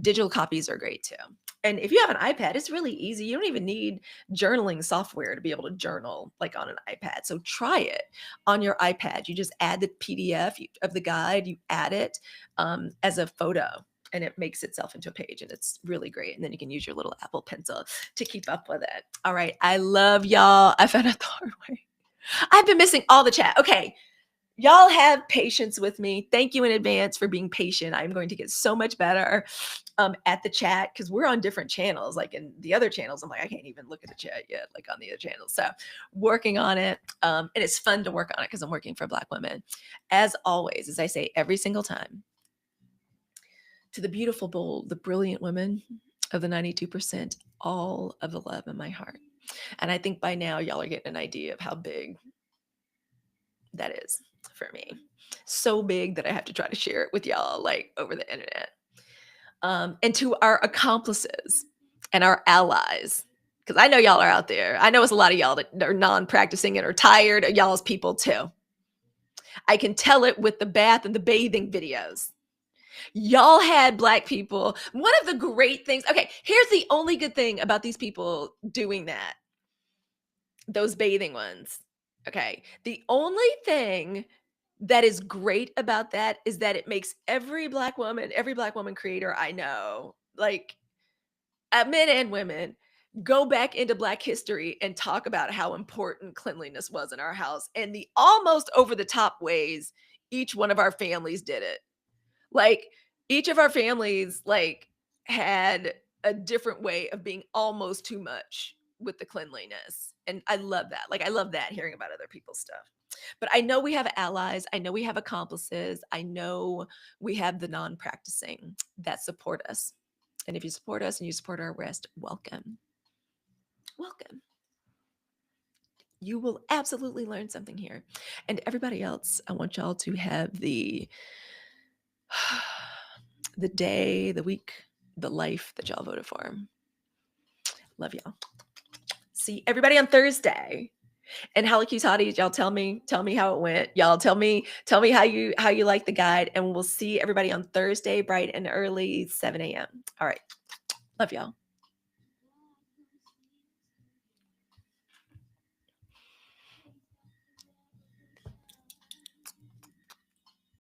digital copies are great too. And if you have an iPad, it's really easy. You don't even need journaling software to be able to journal like on an iPad. So try it on your iPad. You just add the PDF of the guide, you add it as a photo and it makes itself into a page and it's really great. And then you can use your little Apple Pencil to keep up with it. All right. I love y'all. I found out the hard way. I've been missing all the chat. Okay. Y'all have patience with me. Thank you in advance for being patient. I'm going to get so much better at the chat because we're on different channels. Like in the other channels, I'm like, I can't even look at the chat yet, like on the other channels. So working on it. And it's fun to work on it because I'm working for Black women. As always, as I say every single time, to the beautiful, bold, the brilliant women of the 92%, all of the love in my heart. And I think by now y'all are getting an idea of how big that is for me. So big that I have to try to share it with y'all like over the internet. And to our accomplices and our allies, because I know y'all are out there. I know it's a lot of y'all that are non-practicing and are tired of y'all's people too. I can tell it with the bath and the bathing videos. Y'all had Black people. One of the great things, okay, here's the only good thing about these people doing that. Those bathing ones. Okay. The only thing that is great about that is that it makes every Black woman creator I know, like men and women, go back into Black history and talk about how important cleanliness was in our house and the almost over the top ways each one of our families did it. Like each of our families like had a different way of being almost too much with the cleanliness. And I love that. Like I love that hearing about other people's stuff. But I know we have allies. I know we have accomplices. I know we have the non-practicing that support us. And if you support us and you support our rest, welcome. Welcome. You will absolutely learn something here. And everybody else, I want y'all to have the day, the week, the life that y'all voted for. Love y'all. See everybody on Thursday. And Halicue's Hotties, y'all tell me how it went. Y'all tell me how you like the guide, and we'll see everybody on Thursday, bright and early, 7 a.m. All right. Love y'all.